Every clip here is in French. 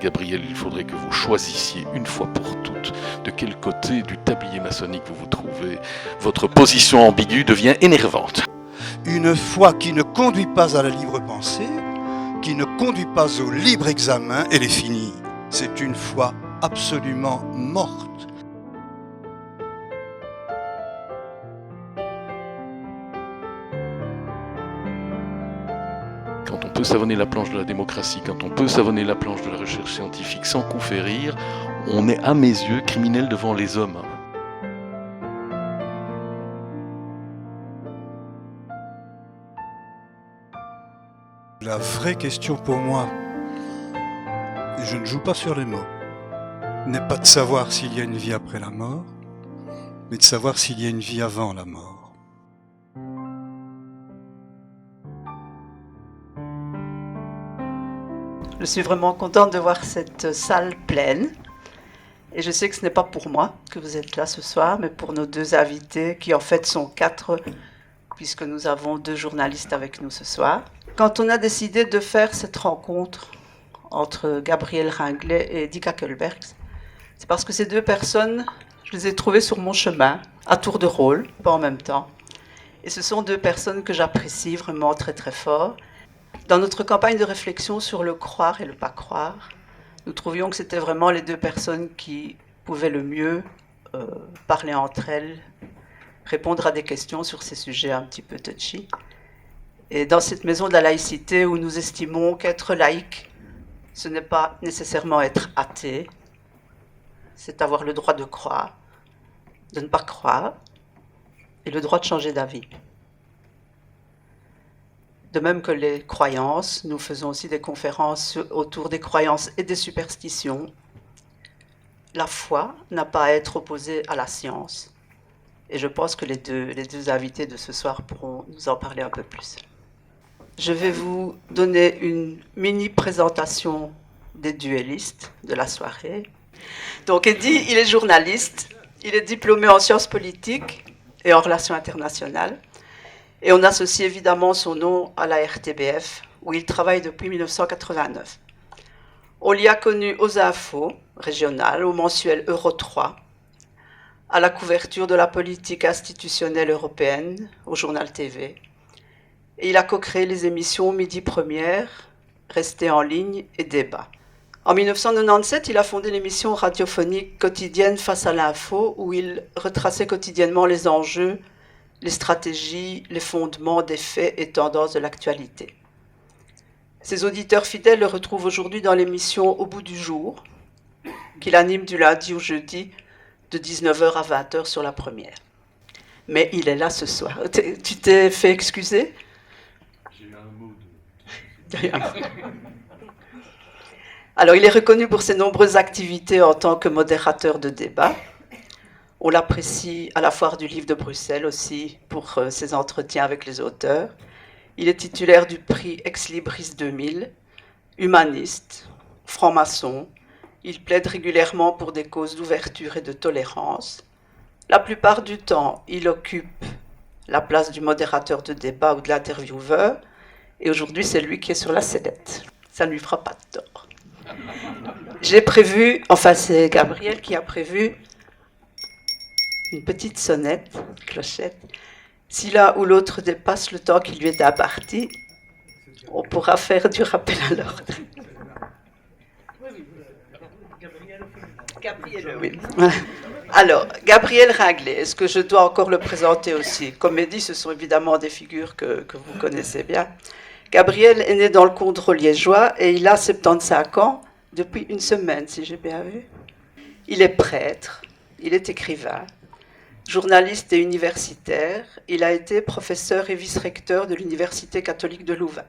Gabriel, il faudrait que vous choisissiez une fois pour toutes de quel côté du tablier maçonnique vous vous trouvez. Votre position ambiguë devient énervante. Une foi qui ne conduit pas à la libre pensée, qui ne conduit pas au libre examen, elle est finie. C'est une foi absolument morte. Quand on peut savonner la planche de la démocratie, quand on peut savonner la planche de la recherche scientifique sans coup férir, on est à mes yeux criminel devant les hommes. La vraie question pour moi, et je ne joue pas sur les mots, n'est pas de savoir s'il y a une vie après la mort, mais de savoir s'il y a une vie avant la mort. Je suis vraiment contente de voir cette salle pleine. Et je sais que ce n'est pas pour moi que vous êtes là ce soir, mais pour nos deux invités, qui en fait sont 4, puisque nous avons 2 journalistes avec nous ce soir. Quand on a décidé de faire cette rencontre entre Gabriel Ringlet et Dick Hackelberg, c'est parce que ces 2 personnes, je les ai trouvées sur mon chemin, à tour de rôle, pas en même temps. Et ce sont 2 personnes que j'apprécie vraiment très très fort. Dans notre campagne de réflexion sur le croire et le pas croire, nous trouvions que c'était vraiment les 2 personnes qui pouvaient le mieux parler entre elles, répondre à des questions sur ces sujets un petit peu touchy. Et dans cette maison de la laïcité où nous estimons qu'être laïque, ce n'est pas nécessairement être athée, c'est avoir le droit de croire, de ne pas croire, et le droit de changer d'avis. De même que les croyances, nous faisons aussi des conférences autour des croyances et des superstitions. La foi n'a pas à être opposée à la science. Et je pense que les deux invités de ce soir pourront nous en parler un peu plus. Je vais vous donner une mini présentation des duellistes de la soirée. Donc Eddy, il est journaliste, il est diplômé en sciences politiques et en relations internationales. Et on associe évidemment son nom à la RTBF, où il travaille depuis 1989. On l'y a connu aux infos régionales, au mensuel Euro 3, à la couverture de la politique institutionnelle européenne, au journal TV. Et il a co-créé les émissions Midi Première, Rester en ligne et Débat. En 1997, il a fondé l'émission radiophonique quotidienne Face à l'info, où il retraçait quotidiennement les enjeux, les stratégies, les fondements des faits et tendances de l'actualité. Ses auditeurs fidèles le retrouvent aujourd'hui dans l'émission Au bout du jour, qu'il anime du lundi au jeudi de 19h à 20h sur la première. Mais il est là ce soir. Tu t'es fait excuser ? J'ai eu un mot de... Alors, il est reconnu pour ses nombreuses activités en tant que modérateur de débat. On l'apprécie à la Foire du Livre de Bruxelles aussi pour ses entretiens avec les auteurs. Il est titulaire du prix Ex Libris 2000, humaniste, franc-maçon. Il plaide régulièrement pour des causes d'ouverture et de tolérance. La plupart du temps, il occupe la place du modérateur de débat ou de l'intervieweur. Et aujourd'hui, c'est lui qui est sur la sellette. Ça ne lui fera pas de tort. J'ai prévu, enfin c'est Gabriel qui a prévu, une petite sonnette, clochette. Si l'un ou l'autre dépasse le temps qui lui est imparti, on pourra faire du rappel à l'ordre. Gabriel, oui. Alors, Gabriel Ringlet, est-ce que je dois encore le présenter aussi ? Comme dit, ce sont évidemment des figures que vous connaissez bien. Gabriel est né dans le Condro liégeois et il a 75 ans depuis une semaine, si j'ai bien vu. Il est prêtre, il est écrivain, journaliste et universitaire. Il a été professeur et vice-recteur de l'Université catholique de Louvain.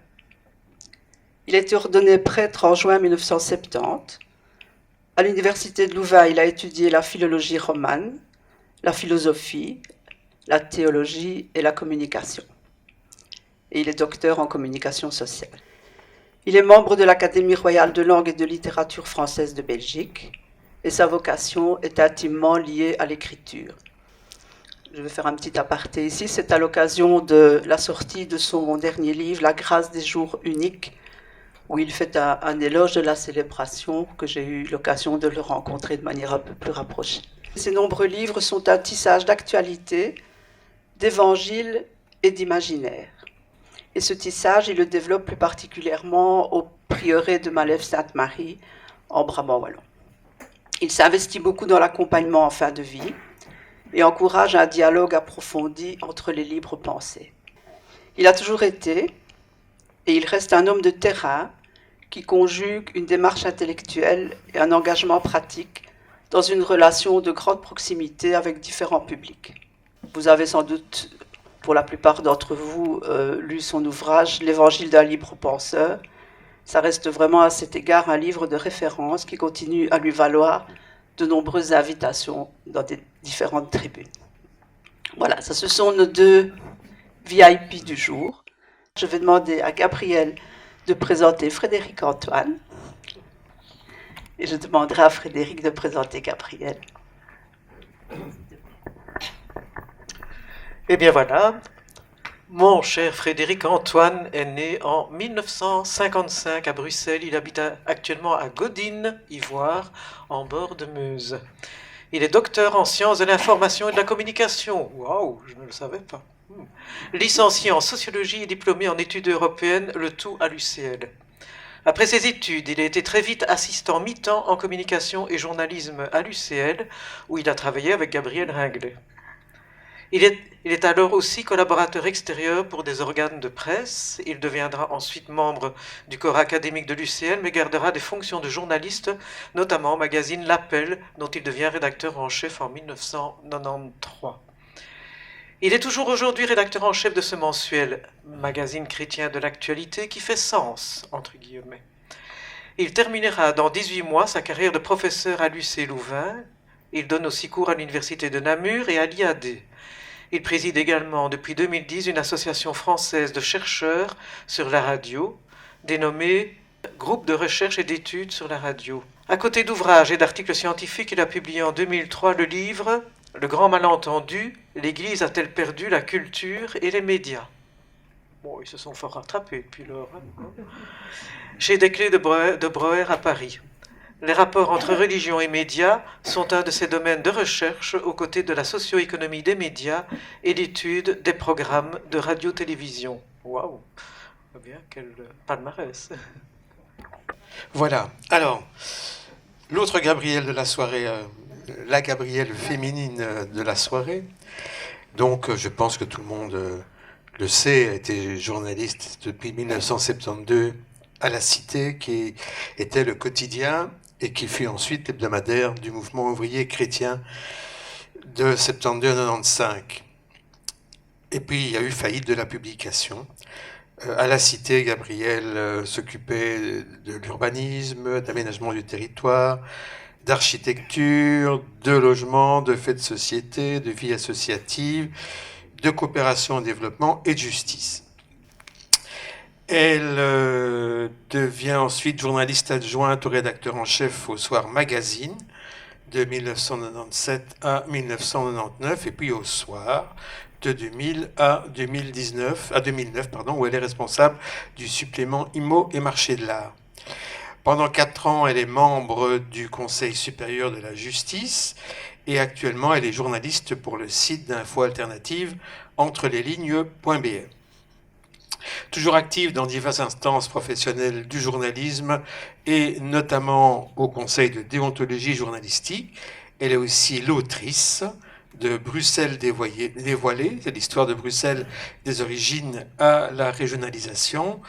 Il a été ordonné prêtre en juin 1970. À l'Université de Louvain, il a étudié la philologie romane, la philosophie, la théologie et la communication. Et il est docteur en communication sociale. Il est membre de l'Académie royale de langue et de littérature française de Belgique et sa vocation est intimement liée à l'écriture. Je vais faire un petit aparté ici. C'est à l'occasion de la sortie de son dernier livre, La grâce des jours uniques, où il fait un éloge de la célébration, que j'ai eu l'occasion de le rencontrer de manière un peu plus rapprochée. Ces nombreux livres sont un tissage d'actualité, d'évangiles et d'imaginaire. Et ce tissage, il le développe plus particulièrement au prieuré de Malève-Sainte-Marie, en Brabant wallon. Il s'investit beaucoup dans l'accompagnement en fin de vie et encourage un dialogue approfondi entre les libres pensées. Il a toujours été, et il reste un homme de terrain qui conjugue une démarche intellectuelle et un engagement pratique dans une relation de grande proximité avec différents publics. Vous avez sans doute, pour la plupart d'entre vous, lu son ouvrage « L'Évangile d'un libre penseur ». Ça reste vraiment à cet égard un livre de référence qui continue à lui valoir de nombreuses invitations dans des différentes tribunes. Voilà, ça ce sont nos deux VIP du jour. Je vais demander à Gabriel de présenter Frédéric Antoine et je demanderai à Frédéric de présenter Gabriel. Eh bien voilà, mon cher Frédéric Antoine est né en 1955 à Bruxelles. Il habite actuellement à Godin, Ivoire, en bord de Meuse. Il est docteur en sciences de l'information et de la communication. Waouh, je ne le savais pas. Licencié en sociologie et diplômé en études européennes, le tout à l'UCL. Après ses études, il a été très vite assistant mi-temps en communication et journalisme à l'UCL, où il a travaillé avec Gabriel Ringlet. Il est alors aussi collaborateur extérieur pour des organes de presse. Il deviendra ensuite membre du corps académique de l'UCL, mais gardera des fonctions de journaliste, notamment au magazine L'Appel, dont il devient rédacteur en chef en 1993. Il est toujours aujourd'hui rédacteur en chef de ce mensuel, magazine chrétien de l'actualité, qui fait sens, entre guillemets. Il terminera dans 18 mois sa carrière de professeur à l'UC Louvain. Il donne aussi cours à l'université de Namur et à l'IAD. Il préside également depuis 2010 une association française de chercheurs sur la radio, dénommée Groupe de recherche et d'études sur la radio. À côté d'ouvrages et d'articles scientifiques, il a publié en 2003 le livre « Le grand malentendu, l'Église a-t-elle perdu la culture et les médias ?» Bon, ils se sont fort rattrapés depuis lors. Chez Desclés de Breuer à Paris. Les rapports entre religion et médias sont un de ses domaines de recherche aux côtés de la socio-économie des médias et l'étude des programmes de radio-télévision. Waouh, bien, quel palmarès. Voilà, alors, l'autre Gabrielle de la soirée, la Gabrielle féminine de la soirée, donc je pense que tout le monde le sait, a été journaliste depuis 1972 à La Cité, qui était le quotidien et qui fut ensuite l'hebdomadaire du mouvement ouvrier chrétien de 72 à 95. Et puis il y a eu faillite de la publication. À La Cité, Gabriel s'occupait de l'urbanisme, d'aménagement du territoire, d'architecture, de logement, de faits de société, de vie associative, de coopération au développement et de justice. Elle devient ensuite journaliste adjointe au rédacteur en chef au Soir Magazine de 1997 à 1999 et puis au Soir de 2000 à 2009, où elle est responsable du supplément IMO et marché de l'art. Pendant 4 ans, elle est membre du Conseil supérieur de la justice et actuellement, elle est journaliste pour le site d'info alternative entreleslignes.be. Toujours active dans diverses instances professionnelles du journalisme et notamment au Conseil de déontologie journalistique. Elle est aussi l'autrice de Bruxelles dévoilée, c'est l'histoire de Bruxelles des origines à la régionalisation,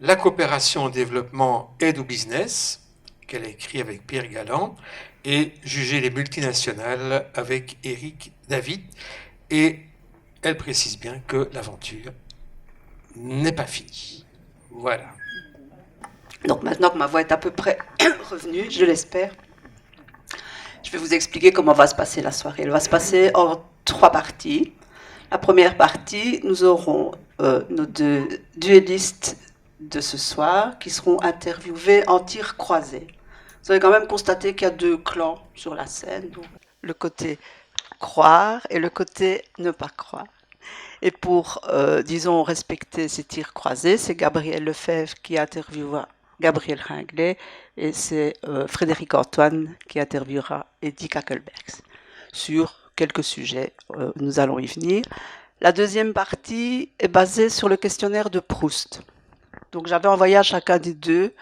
la coopération au développement aide au business, qu'elle a écrit avec Pierre Galland, et Juger les multinationales avec Éric David. Et elle précise bien que l'aventure n'est pas finie. Voilà. Donc maintenant que ma voix est à peu près revenue, je l'espère, je vais vous expliquer comment va se passer la soirée. Elle va se passer en 3 parties. La première partie, nous aurons nos 2 duellistes de ce soir qui seront interviewés en tir croisé. Vous avez quand même constaté qu'il y a 2 clans sur la scène, donc le côté croire et le côté ne pas croire. Et pour, disons, respecter ces tirs croisés, c'est Gabriel Lefebvre qui interviewera Gabriel Ringlet, et c'est Frédéric Antoine qui interviewera Eddie Kakelbergs sur quelques sujets. Nous allons y venir. La deuxième partie est basée sur le questionnaire de Proust. Donc j'avais envoyé à chacun des deux,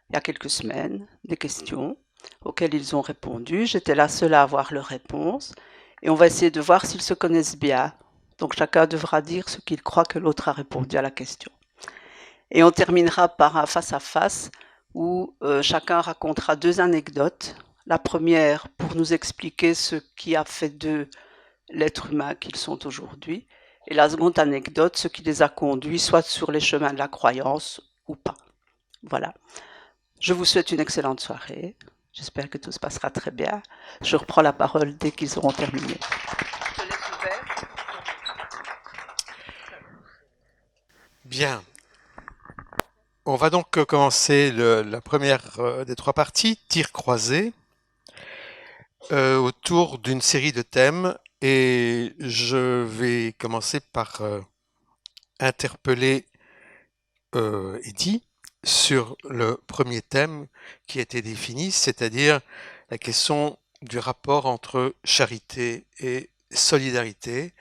il y a quelques semaines, des questions auxquelles ils ont répondu. J'étais la seule à avoir leur réponse. Et on va essayer de voir s'ils se connaissent bien. Donc chacun devra dire ce qu'il croit que l'autre a répondu à la question. Et on terminera par un face-à-face où chacun racontera 2 anecdotes. La première pour nous expliquer ce qui a fait d'eux l'être humain qu'ils sont aujourd'hui. Et la seconde anecdote, ce qui les a conduits soit sur les chemins de la croyance ou pas. Voilà. Je vous souhaite une excellente soirée. J'espère que tout se passera très bien. Je reprends la parole dès qu'ils auront terminé. Je laisse ouvert. Bien. On va donc commencer la première des 3 parties, tir croisé, autour d'une série de thèmes. Et je vais commencer par interpeller Eddie sur le premier thème qui a été défini, c'est-à-dire la question du rapport entre charité et solidarité.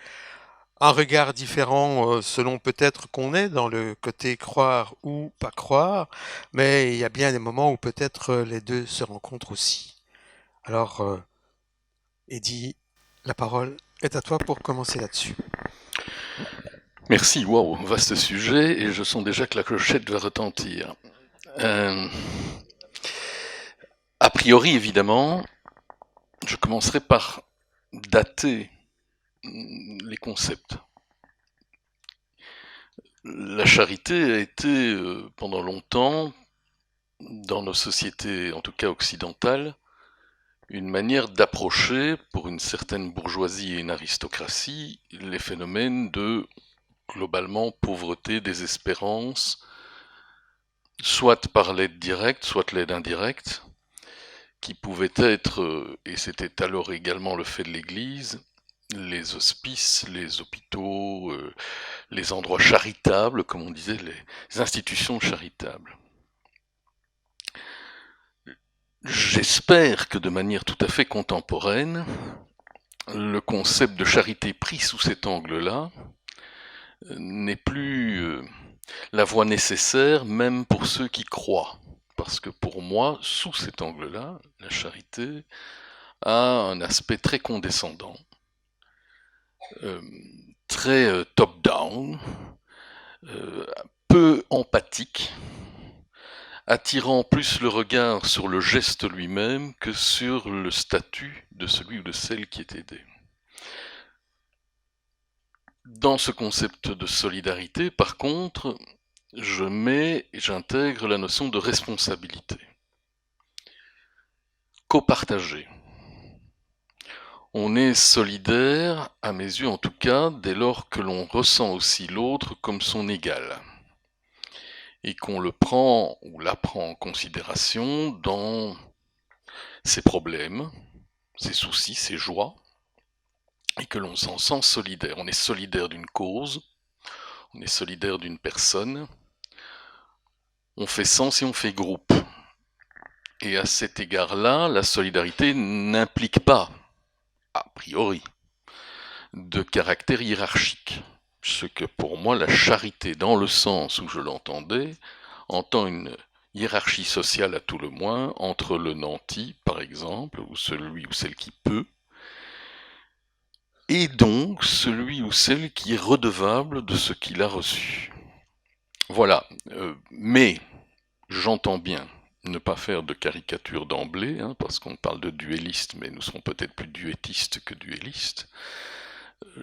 Un regard différent selon peut-être qu'on est dans le côté croire ou pas croire, mais il y a bien des moments où peut-être les deux se rencontrent aussi. Alors, Eddie, la parole est à toi pour commencer là-dessus. Merci, waouh, vaste sujet, et je sens déjà que la clochette va retentir. A priori, évidemment, je commencerai par dater les concepts. La charité a été, pendant longtemps, dans nos sociétés, en tout cas occidentales, une manière d'approcher, pour une certaine bourgeoisie et une aristocratie, les phénomènes de, globalement, pauvreté, désespérance, soit par l'aide directe, soit l'aide indirecte, qui pouvait être, et c'était alors également le fait de l'Église, les hospices, les hôpitaux, les endroits charitables, comme on disait, les institutions charitables. J'espère que de manière tout à fait contemporaine, le concept de charité pris sous cet angle-là n'est plus la voie nécessaire, même pour ceux qui croient. Parce que pour moi, sous cet angle-là, la charité a un aspect très condescendant, très top-down, peu empathique, attirant plus le regard sur le geste lui-même que sur le statut de celui ou de celle qui est aidé. Dans ce concept de solidarité, par contre, j'intègre la notion de responsabilité. Copartagée. On est solidaire, à mes yeux en tout cas, dès lors que l'on ressent aussi l'autre comme son égal, et qu'on le prend ou la prend en considération dans ses problèmes, ses soucis, ses joies, et que l'on s'en sent solidaire. On est solidaire d'une cause, on est solidaire d'une personne, on fait sens et on fait groupe. Et à cet égard-là, la solidarité n'implique pas, a priori, de caractère hiérarchique. Ce que pour moi, la charité, dans le sens où je l'entendais, entend une hiérarchie sociale à tout le moins, entre le nanti, par exemple, ou celui ou celle qui peut, et donc celui ou celle qui est redevable de ce qu'il a reçu. Voilà, mais j'entends bien ne pas faire de caricature d'emblée, parce qu'on parle de duelliste, mais nous serons peut-être plus duettistes que duellistes.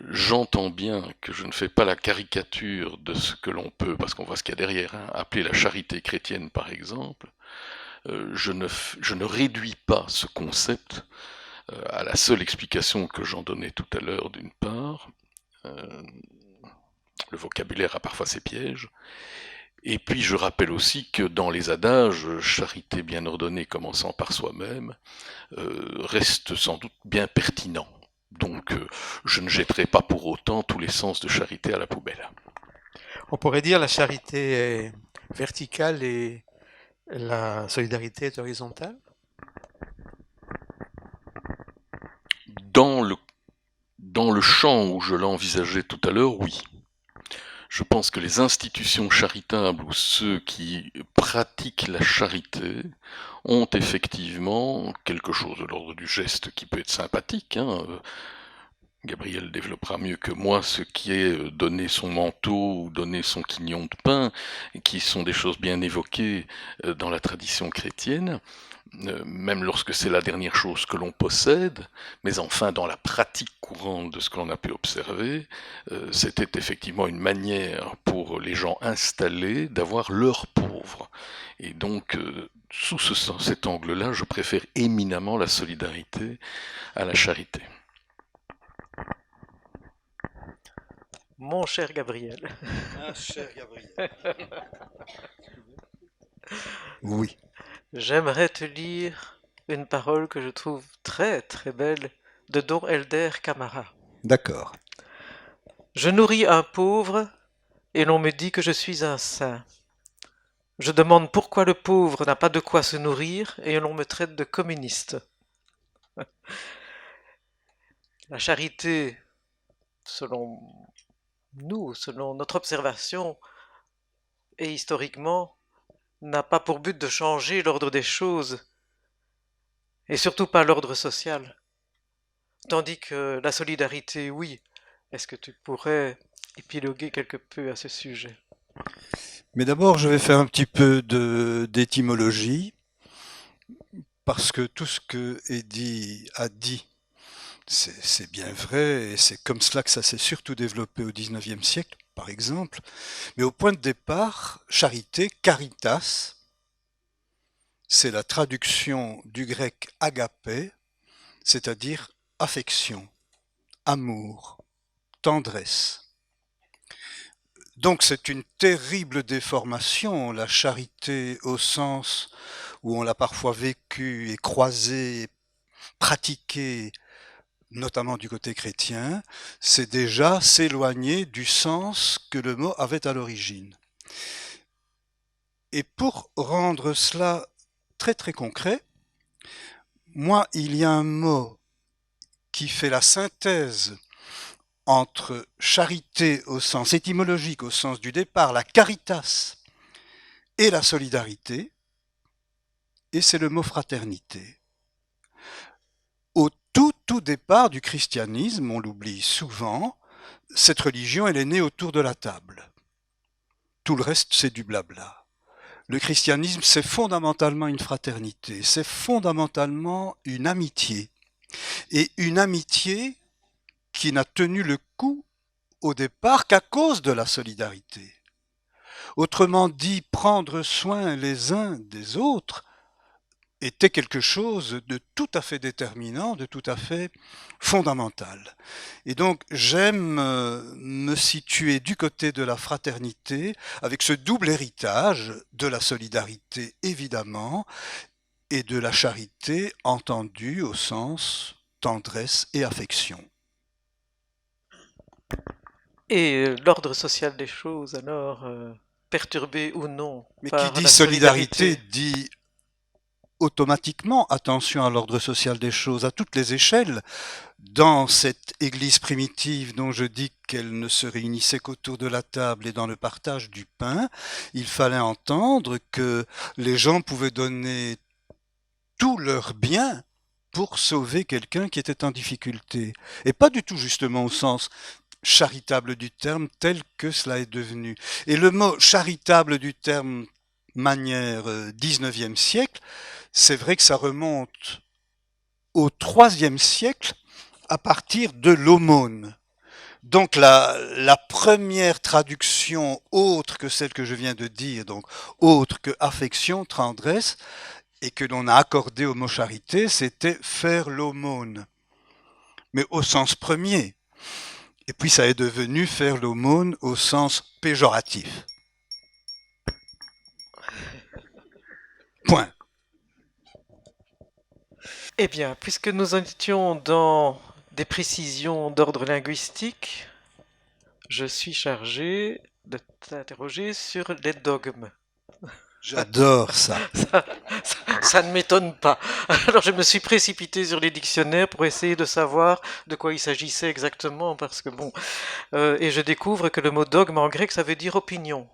J'entends bien que je ne fais pas la caricature de ce que l'on peut, parce qu'on voit ce qu'il y a derrière, appeler la charité chrétienne par exemple. Je ne réduis pas ce concept à la seule explication que j'en donnais tout à l'heure d'une part. Le vocabulaire a parfois ses pièges. Et puis je rappelle aussi que dans les adages, charité bien ordonnée commençant par soi-même, reste sans doute bien pertinent. Donc je ne jetterai pas pour autant tous les sens de charité à la poubelle. On pourrait dire la charité est verticale et La solidarité est horizontale? Dans le champ où je l'envisageais tout à l'heure, oui. Je pense que les institutions charitables ou ceux qui pratiquent la charité ont effectivement quelque chose de l'ordre du geste qui peut être sympathique, hein. Gabriel développera mieux que moi ce qui est donner son manteau ou donner son quignon de pain, qui sont des choses bien évoquées dans la tradition chrétienne, même lorsque c'est la dernière chose que l'on possède, mais enfin dans la pratique courante de ce que l'on a pu observer, c'était effectivement une manière pour les gens installés d'avoir leurs pauvres. Et donc, sous cet angle-là, je préfère éminemment la solidarité à la charité. Mon cher Gabriel, Ah, cher Gabriel. Oui. j'aimerais te lire une parole que je trouve très très belle de Don Helder Camara. D'accord. Je nourris un pauvre et l'on me dit que je suis un saint. Je demande pourquoi le pauvre n'a pas de quoi se nourrir et l'on me traite de communiste. La charité, selon nous, selon notre observation et historiquement, n'a pas pour but de changer l'ordre des choses et surtout pas l'ordre social. Tandis que la solidarité, oui. Est-ce que tu pourrais épiloguer quelque peu à ce sujet? Mais d'abord, je vais faire un petit peu d'étymologie, parce que tout ce que Eddy a dit, c'est bien vrai, et c'est comme cela que ça s'est surtout développé au XIXe siècle, par exemple. Mais au point de départ, charité, caritas, c'est la traduction du grec agapé, c'est-à-dire affection, amour, tendresse. Donc c'est une terrible déformation, la charité au sens où on l'a parfois vécue et croisée, pratiquée, notamment du côté chrétien, c'est déjà s'éloigner du sens que le mot avait à l'origine. Et pour rendre cela très très concret, moi, il y a un mot qui fait la synthèse entre charité au sens étymologique, au sens du départ, la caritas, et la solidarité, et c'est le mot fraternité. Au tout départ du christianisme, on l'oublie souvent, cette religion, elle est née autour de la table. Tout le reste, c'est du blabla. Le christianisme, c'est fondamentalement une fraternité, c'est fondamentalement une amitié. Et une amitié qui n'a tenu le coup au départ qu'à cause de la solidarité. Autrement dit, prendre soin les uns des autres était quelque chose de tout à fait déterminant, de tout à fait fondamental. Et donc j'aime me situer du côté de la fraternité, avec ce double héritage de la solidarité évidemment, et de la charité entendue au sens tendresse et affection. Et l'ordre social des choses, alors, perturbé ou non Mais qui par dit la solidarité dit automatiquement attention à l'ordre social des choses, à toutes les échelles. Dans cette église primitive dont je dis qu'elle ne se réunissait qu'autour de la table et dans le partage du pain, il fallait entendre que les gens pouvaient donner tous leurs biens pour sauver quelqu'un qui était en difficulté. Et pas du tout justement au sens charitable du terme tel que cela est devenu. Et le mot charitable du terme manière 19e siècle, c'est vrai que ça remonte au 3e siècle à partir de l'aumône. Donc la première traduction autre que celle que je viens de dire, donc autre que affection, tendresse, et que l'on a accordé au mot charité, c'était faire l'aumône, mais au sens premier. Et puis ça est devenu faire l'aumône au sens péjoratif. Point. Eh bien, puisque nous en étions dans des précisions d'ordre linguistique, je suis chargé de t'interroger sur les dogmes. J'adore ça. Ça ne m'étonne pas. Alors je me suis précipité sur les dictionnaires pour essayer de savoir de quoi il s'agissait exactement, parce que bon, et je découvre que le mot dogme en grec ça veut dire opinion.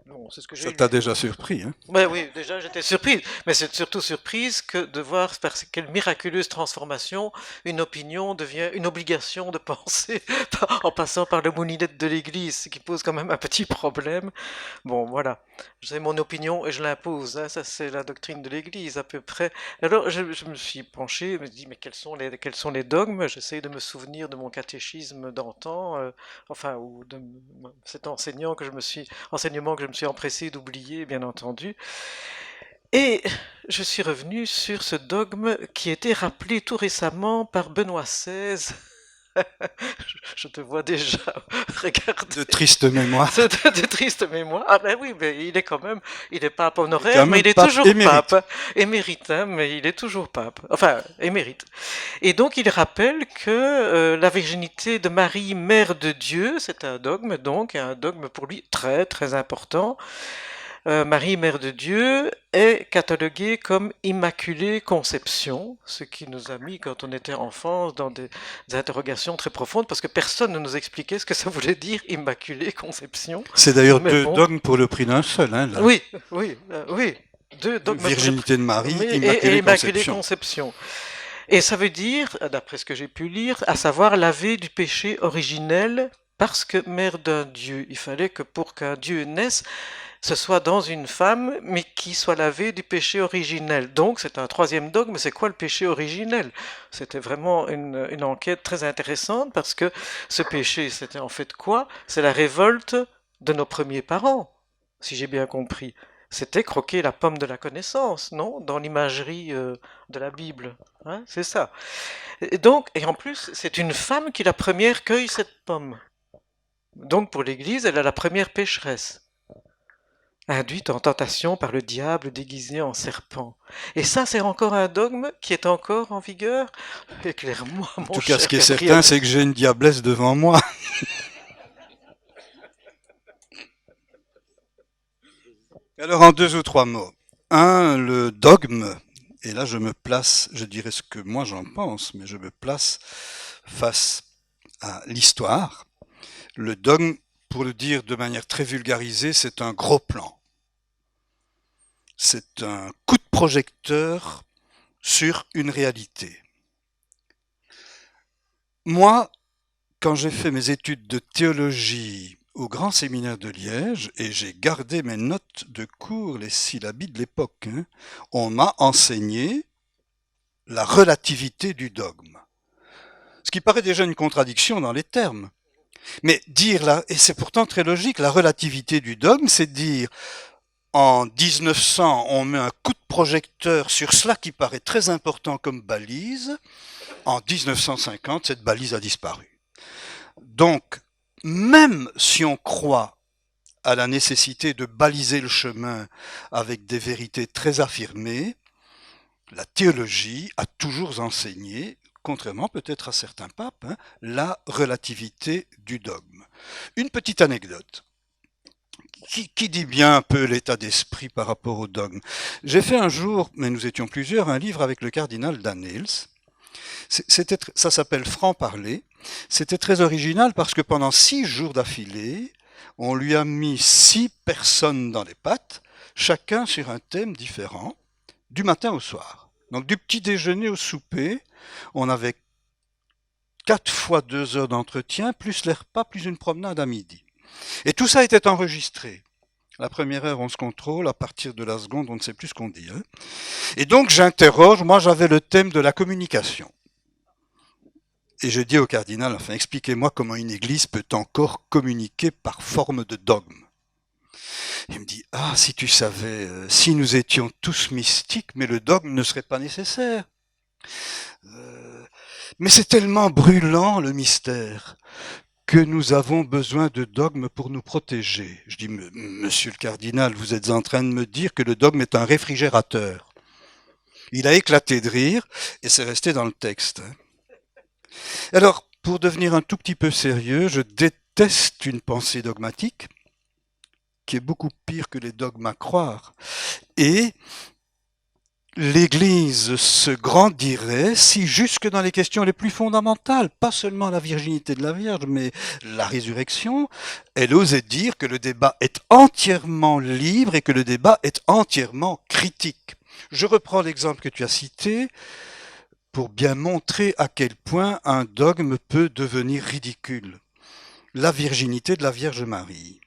Bon, c'est ce que j'ai Ça lu. t'a déjà surpris, hein? Ouais, oui, déjà j'étais surprise, mais c'est surtout surprise que de voir par quelle miraculeuse transformation une opinion devient une obligation de penser en passant par le moulinette de l'Église, ce qui pose quand même un petit problème. Bon, voilà, j'ai mon opinion et je l'impose, hein, ça c'est la doctrine de l'Église à peu près. Alors je me suis penché, je me dis mais quels sont les dogmes? J'essaie de me souvenir de mon catéchisme d'antan, enfin ou de cet enseignement que je me suis empressé d'oublier, bien entendu. Et je suis revenu sur ce dogme qui a été rappelé tout récemment par Benoît XVI. Je te vois déjà regarder. De triste mémoire. De triste mémoire. Ah ben oui, mais il est quand même, il est pape honoraire, quand mais il même est pape toujours émérite. pape. Émérite, hein, mais il est toujours pape. Enfin, émérite. Et donc il rappelle que la virginité de Marie, mère de Dieu, c'est un dogme, donc un dogme pour lui très très important. Marie, mère de Dieu, est cataloguée comme Immaculée Conception, ce qui nous a mis, quand on était enfant, dans des interrogations très profondes, parce que personne ne nous expliquait ce que ça voulait dire Immaculée Conception. C'est d'ailleurs Mais deux bon. dogmes pour le prix d'un seul, hein, là. Oui, oui. Deux dogmes pour le Virginité de Marie, et Immaculée Immaculée Conception. Conception. Et ça veut dire, d'après ce que j'ai pu lire, à savoir laver du péché originel, parce que mère d'un Dieu, il fallait que pour qu'un Dieu naisse, ce soit dans une femme, mais qui soit lavée du péché originel. Donc c'est un troisième dogme, c'est quoi le péché originel? C'était vraiment une enquête très intéressante, parce que ce péché, c'était en fait quoi? C'est la révolte de nos premiers parents, si j'ai bien compris. C'était croquer la pomme de la connaissance, non? Dans l'imagerie de la Bible, hein, c'est ça. Et donc, et en plus, c'est une femme qui la première cueille cette pomme. Donc pour l'Église, elle est la première pécheresse, induite en tentation par le diable déguisé en serpent. Et ça, c'est encore un dogme qui est encore en vigueur? Éclaire-moi, mon En tout cas, ce qui est cher certain, c'est que j'ai une diablesse devant moi. Alors, en deux ou trois mots. Un, le dogme. Et là, je me place, je dirais ce que moi j'en pense, mais je me place face à l'histoire. Le dogme, pour le dire de manière très vulgarisée, c'est un gros plan. C'est un coup de projecteur sur une réalité. Moi, quand j'ai fait mes études de théologie au Grand Séminaire de Liège, et j'ai gardé mes notes de cours, les syllabies de l'époque, on m'a enseigné la relativité du dogme. Ce qui paraît déjà une contradiction dans les termes. Mais dire là, et c'est pourtant très logique, la relativité du dogme, c'est dire en 1900, on met un coup de projecteur sur cela qui paraît très important comme balise. En 1950, cette balise a disparu. Donc, même si on croit à la nécessité de baliser le chemin avec des vérités très affirmées, la théologie a toujours enseigné, contrairement peut-être à certains papes, la relativité du dogme. Une petite anecdote qui dit bien un peu l'état d'esprit par rapport au dogme. J'ai fait un jour, mais nous étions plusieurs, un livre avec le cardinal Danneels. Ça s'appelle Franc-parler. C'était très original parce que pendant 6 jours d'affilée, on lui a mis 6 personnes dans les pattes, chacun sur un thème différent, du matin au soir. Donc du petit déjeuner au souper, on avait 4 fois 2 heures d'entretien, plus les repas, plus une promenade à midi. Et tout ça était enregistré. La première heure, on se contrôle, à partir de la seconde, on ne sait plus ce qu'on dit. Et donc j'interroge, moi j'avais le thème de la communication. Et je dis au cardinal, enfin expliquez-moi comment une église peut encore communiquer par forme de dogme. Il me dit, ah si tu savais, si nous étions tous mystiques, mais le dogme ne serait pas nécessaire. Mais c'est tellement brûlant le mystère que nous avons besoin de dogmes pour nous protéger. Je dis, monsieur le cardinal, vous êtes en train de me dire que le dogme est un réfrigérateur. Il a éclaté de rire et c'est resté dans le texte. Alors, pour devenir un tout petit peu sérieux, je déteste une pensée dogmatique. qui est beaucoup pire que les dogmes à croire. Et l'Église se grandirait si jusque dans les questions les plus fondamentales, pas seulement la virginité de la Vierge, mais la résurrection, elle osait dire que le débat est entièrement libre et que le débat est entièrement critique. Je reprends l'exemple que tu as cité pour bien montrer à quel point un dogme peut devenir ridicule. La virginité de la Vierge Marie.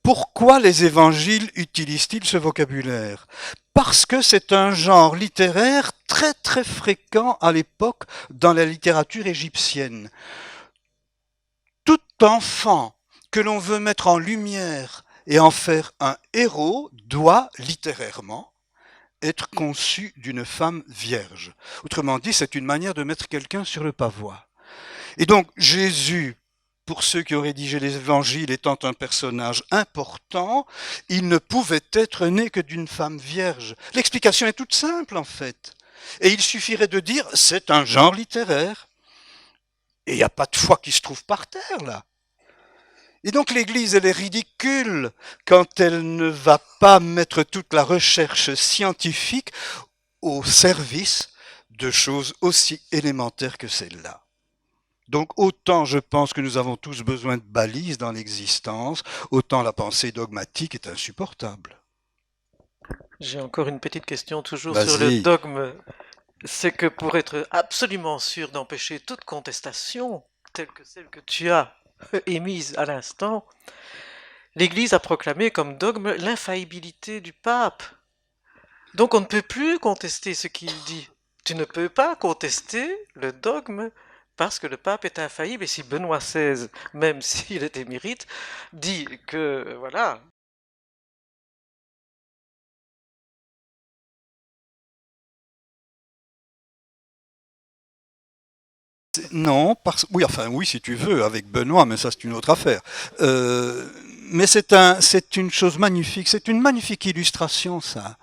Pourquoi les évangiles utilisent-ils ce vocabulaire? Parce que c'est un genre littéraire très très fréquent à l'époque dans la littérature égyptienne. Tout enfant que l'on veut mettre en lumière et en faire un héros doit littérairement être conçu d'une femme vierge. Autrement dit, c'est une manière de mettre quelqu'un sur le pavois. Et donc Jésus, pour ceux qui ont rédigé les évangiles étant un personnage important, il ne pouvait être né que d'une femme vierge. L'explication est toute simple en fait. Et il suffirait de dire c'est un genre littéraire. Et il n'y a pas de foi qui se trouve par terre là. Et donc l'Église, elle est ridicule quand elle ne va pas mettre toute la recherche scientifique au service de choses aussi élémentaires que celle-là. Donc autant je pense que nous avons tous besoin de balises dans l'existence, autant la pensée dogmatique est insupportable. J'ai encore une petite question toujours sur le Vas-y. dogme. C'est que pour être absolument sûr d'empêcher toute contestation, telle que celle que tu as émise à l'instant, l'Église a proclamé comme dogme l'infaillibilité du pape. Donc on ne peut plus contester ce qu'il dit. Tu ne peux pas contester le dogme parce que le pape est infaillible. Et si Benoît XVI, même s'il est émérite, dit que voilà. Non, oui, enfin oui si tu veux, avec Benoît, mais ça c'est une autre affaire. Mais c'est une chose magnifique, c'est une magnifique illustration ça.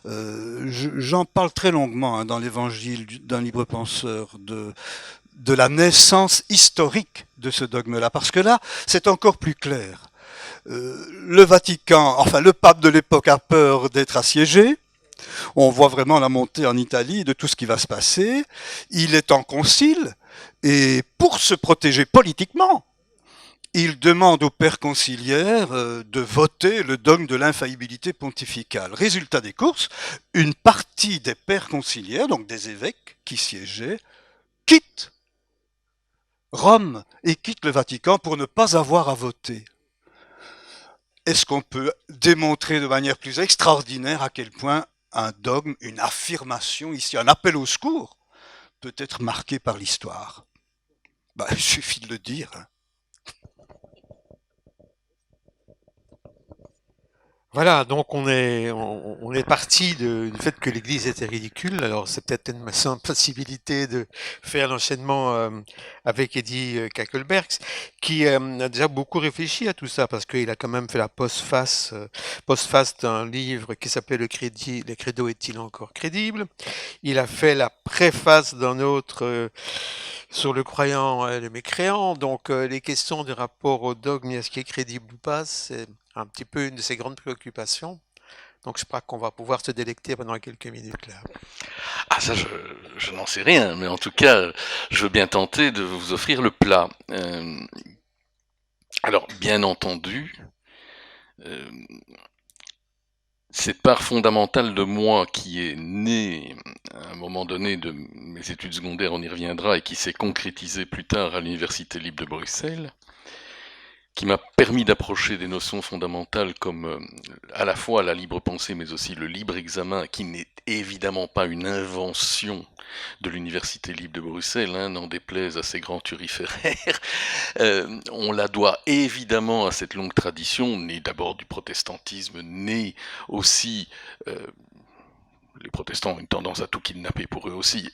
J'en parle très longuement dans l'évangile d'un libre penseur de la naissance historique de ce dogme-là, parce que là, c'est encore plus clair. Le Vatican, enfin le pape de l'époque a peur d'être assiégé. On voit vraiment la montée en Italie de tout ce qui va se passer. Il est en concile et pour se protéger politiquement, il demande aux pères conciliaires de voter le dogme de l'infaillibilité pontificale. Résultat des courses, une partie des pères conciliaires, donc des évêques qui siégeaient, quittent Rome et quittent le Vatican pour ne pas avoir à voter. Est-ce qu'on peut démontrer de manière plus extraordinaire à quel point un dogme, une affirmation ici, un appel au secours, peut être marqué par l'histoire? Il suffit de le dire. Voilà, donc on est parti du fait que l'Église était ridicule. Alors c'est peut-être une possibilité de faire l'enchaînement avec Eddie Kakelbergs, qui a déjà beaucoup réfléchi à tout ça, parce qu'il a quand même fait la postface d'un livre qui s'appelait Le Credo est-il encore crédible? Il a fait la préface d'un autre sur le croyant et le mécréant. Donc les questions du rapport au dogme, est-ce qu'il est crédible ou pas, c'est un petit peu une de ses grandes préoccupations. Donc je crois qu'on va pouvoir se délecter pendant quelques minutes là. Ah ça, je n'en sais rien, mais en tout cas, je veux bien tenter de vous offrir le plat. Alors, bien entendu, cette part fondamentale de moi qui est née à un moment donné de mes études secondaires, on y reviendra, et qui s'est concrétisée plus tard à l'Université libre de Bruxelles, qui m'a permis d'approcher des notions fondamentales comme à la fois la libre pensée mais aussi le libre examen, qui n'est évidemment pas une invention de l'Université libre de Bruxelles, n'en déplaise à ces grands turiféraires. On la doit évidemment à cette longue tradition, née d'abord du protestantisme, née aussi... les protestants ont une tendance à tout kidnapper pour eux aussi,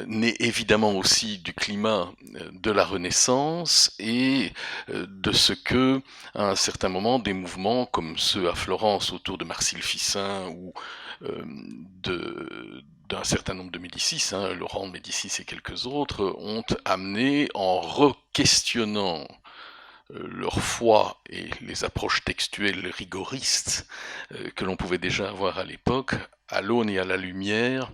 naît évidemment aussi du climat de la Renaissance et de ce que, à un certain moment, des mouvements comme ceux à Florence autour de Marcille Ficin ou d'un certain nombre de Médicis, Laurent de Médicis et quelques autres, ont amené en re-questionnant leur foi et les approches textuelles rigoristes que l'on pouvait déjà avoir à l'époque, à l'aune et à la lumière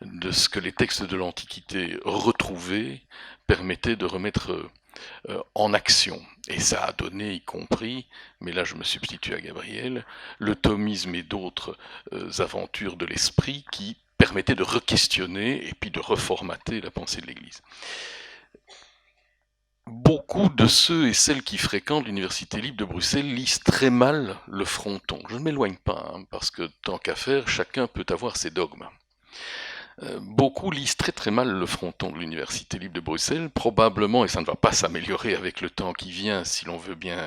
de ce que les textes de l'Antiquité retrouvés permettaient de remettre en action. Et ça a donné, y compris, mais là je me substitue à Gabriel, le thomisme et d'autres aventures de l'esprit qui permettaient de re-questionner et puis de reformater la pensée de l'Église. Beaucoup de ceux et celles qui fréquentent l'Université libre de Bruxelles lisent très mal le fronton. Je ne m'éloigne pas, hein, parce que tant qu'à faire, chacun peut avoir ses dogmes. Beaucoup lisent très très mal le fronton de l'Université libre de Bruxelles, probablement, et ça ne va pas s'améliorer avec le temps qui vient si l'on veut bien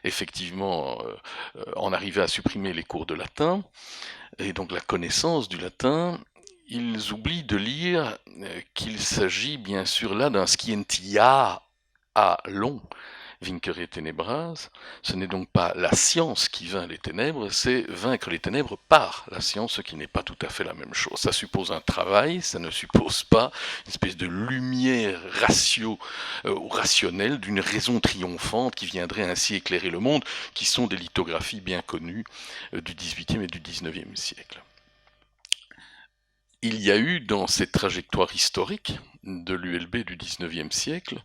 effectivement en arriver à supprimer les cours de latin, et donc la connaissance du latin. Ils oublient de lire qu'il s'agit bien sûr là d'un scientia à long, vincere tenebras. Ce n'est donc pas la science qui vainc les ténèbres, c'est vaincre les ténèbres par la science, ce qui n'est pas tout à fait la même chose. Ça suppose un travail, ça ne suppose pas une espèce de lumière ou rationnelle d'une raison triomphante qui viendrait ainsi éclairer le monde, qui sont des lithographies bien connues du XVIIIe et du XIXe siècle. Il y a eu dans cette trajectoire historique de l'ULB du XIXe siècle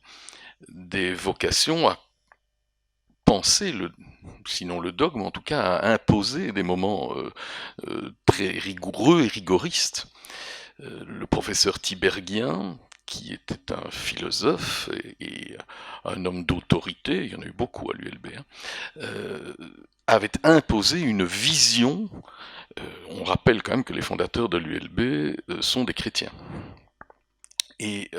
des vocations à penser, sinon le dogme, en tout cas à imposer des moments très rigoureux et rigoristes. Le professeur Tiberghien, qui était un philosophe et un homme d'autorité, il y en a eu beaucoup à l'ULB, avait imposé une vision. On rappelle quand même que les fondateurs de l'ULB sont des chrétiens. Et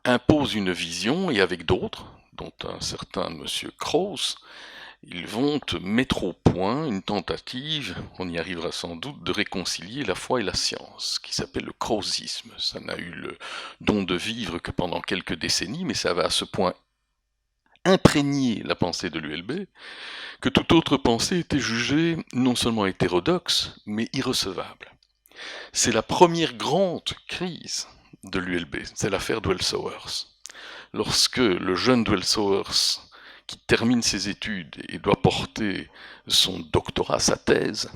impose une vision, et avec d'autres, dont un certain monsieur Krauss, ils vont mettre au point une tentative, on y arrivera sans doute, de réconcilier la foi et la science, qui s'appelle le kraussisme. Ça n'a eu le don de vivre que pendant quelques décennies, mais ça va à ce point imprégner la pensée de l'ULB, que toute autre pensée était jugée non seulement hétérodoxe, mais irrecevable. C'est la première grande crise de l'ULB, c'est l'affaire Dwell-Sowers. Lorsque le jeune Dwell-Sowers, qui termine ses études et doit porter son doctorat, sa thèse,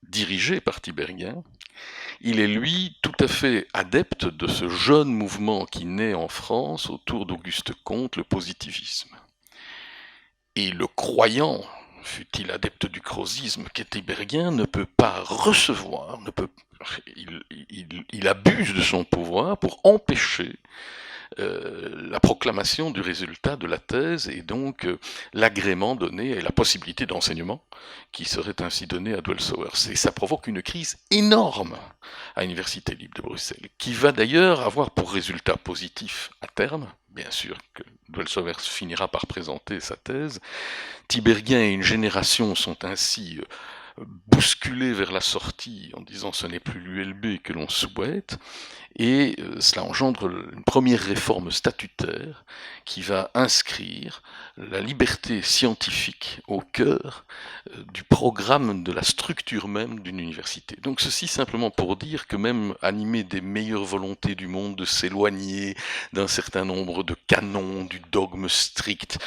dirigée par Tiberghien, il est lui tout à fait adepte de ce jeune mouvement qui naît en France autour d'Auguste Comte, le positivisme. Et le croyant, fût-il adepte du kraussisme, qu'est Tiberghien, ne peut pas recevoir, il abuse de son pouvoir pour empêcher la proclamation du résultat de la thèse et donc l'agrément donné et la possibilité d'enseignement qui serait ainsi donné à Dwell-Sowers. Et ça provoque une crise énorme à l'Université libre de Bruxelles, qui va d'ailleurs avoir pour résultat positif à terme, bien sûr que Dwell-Sowers finira par présenter sa thèse. Tiberghien et une génération sont ainsi bousculés vers la sortie en disant ce n'est plus l'ULB que l'on souhaite, et cela engendre une première réforme statutaire qui va inscrire la liberté scientifique au cœur du programme de la structure même d'une université. Donc ceci simplement pour dire que même animé des meilleures volontés du monde de s'éloigner d'un certain nombre de canons, du dogme strict,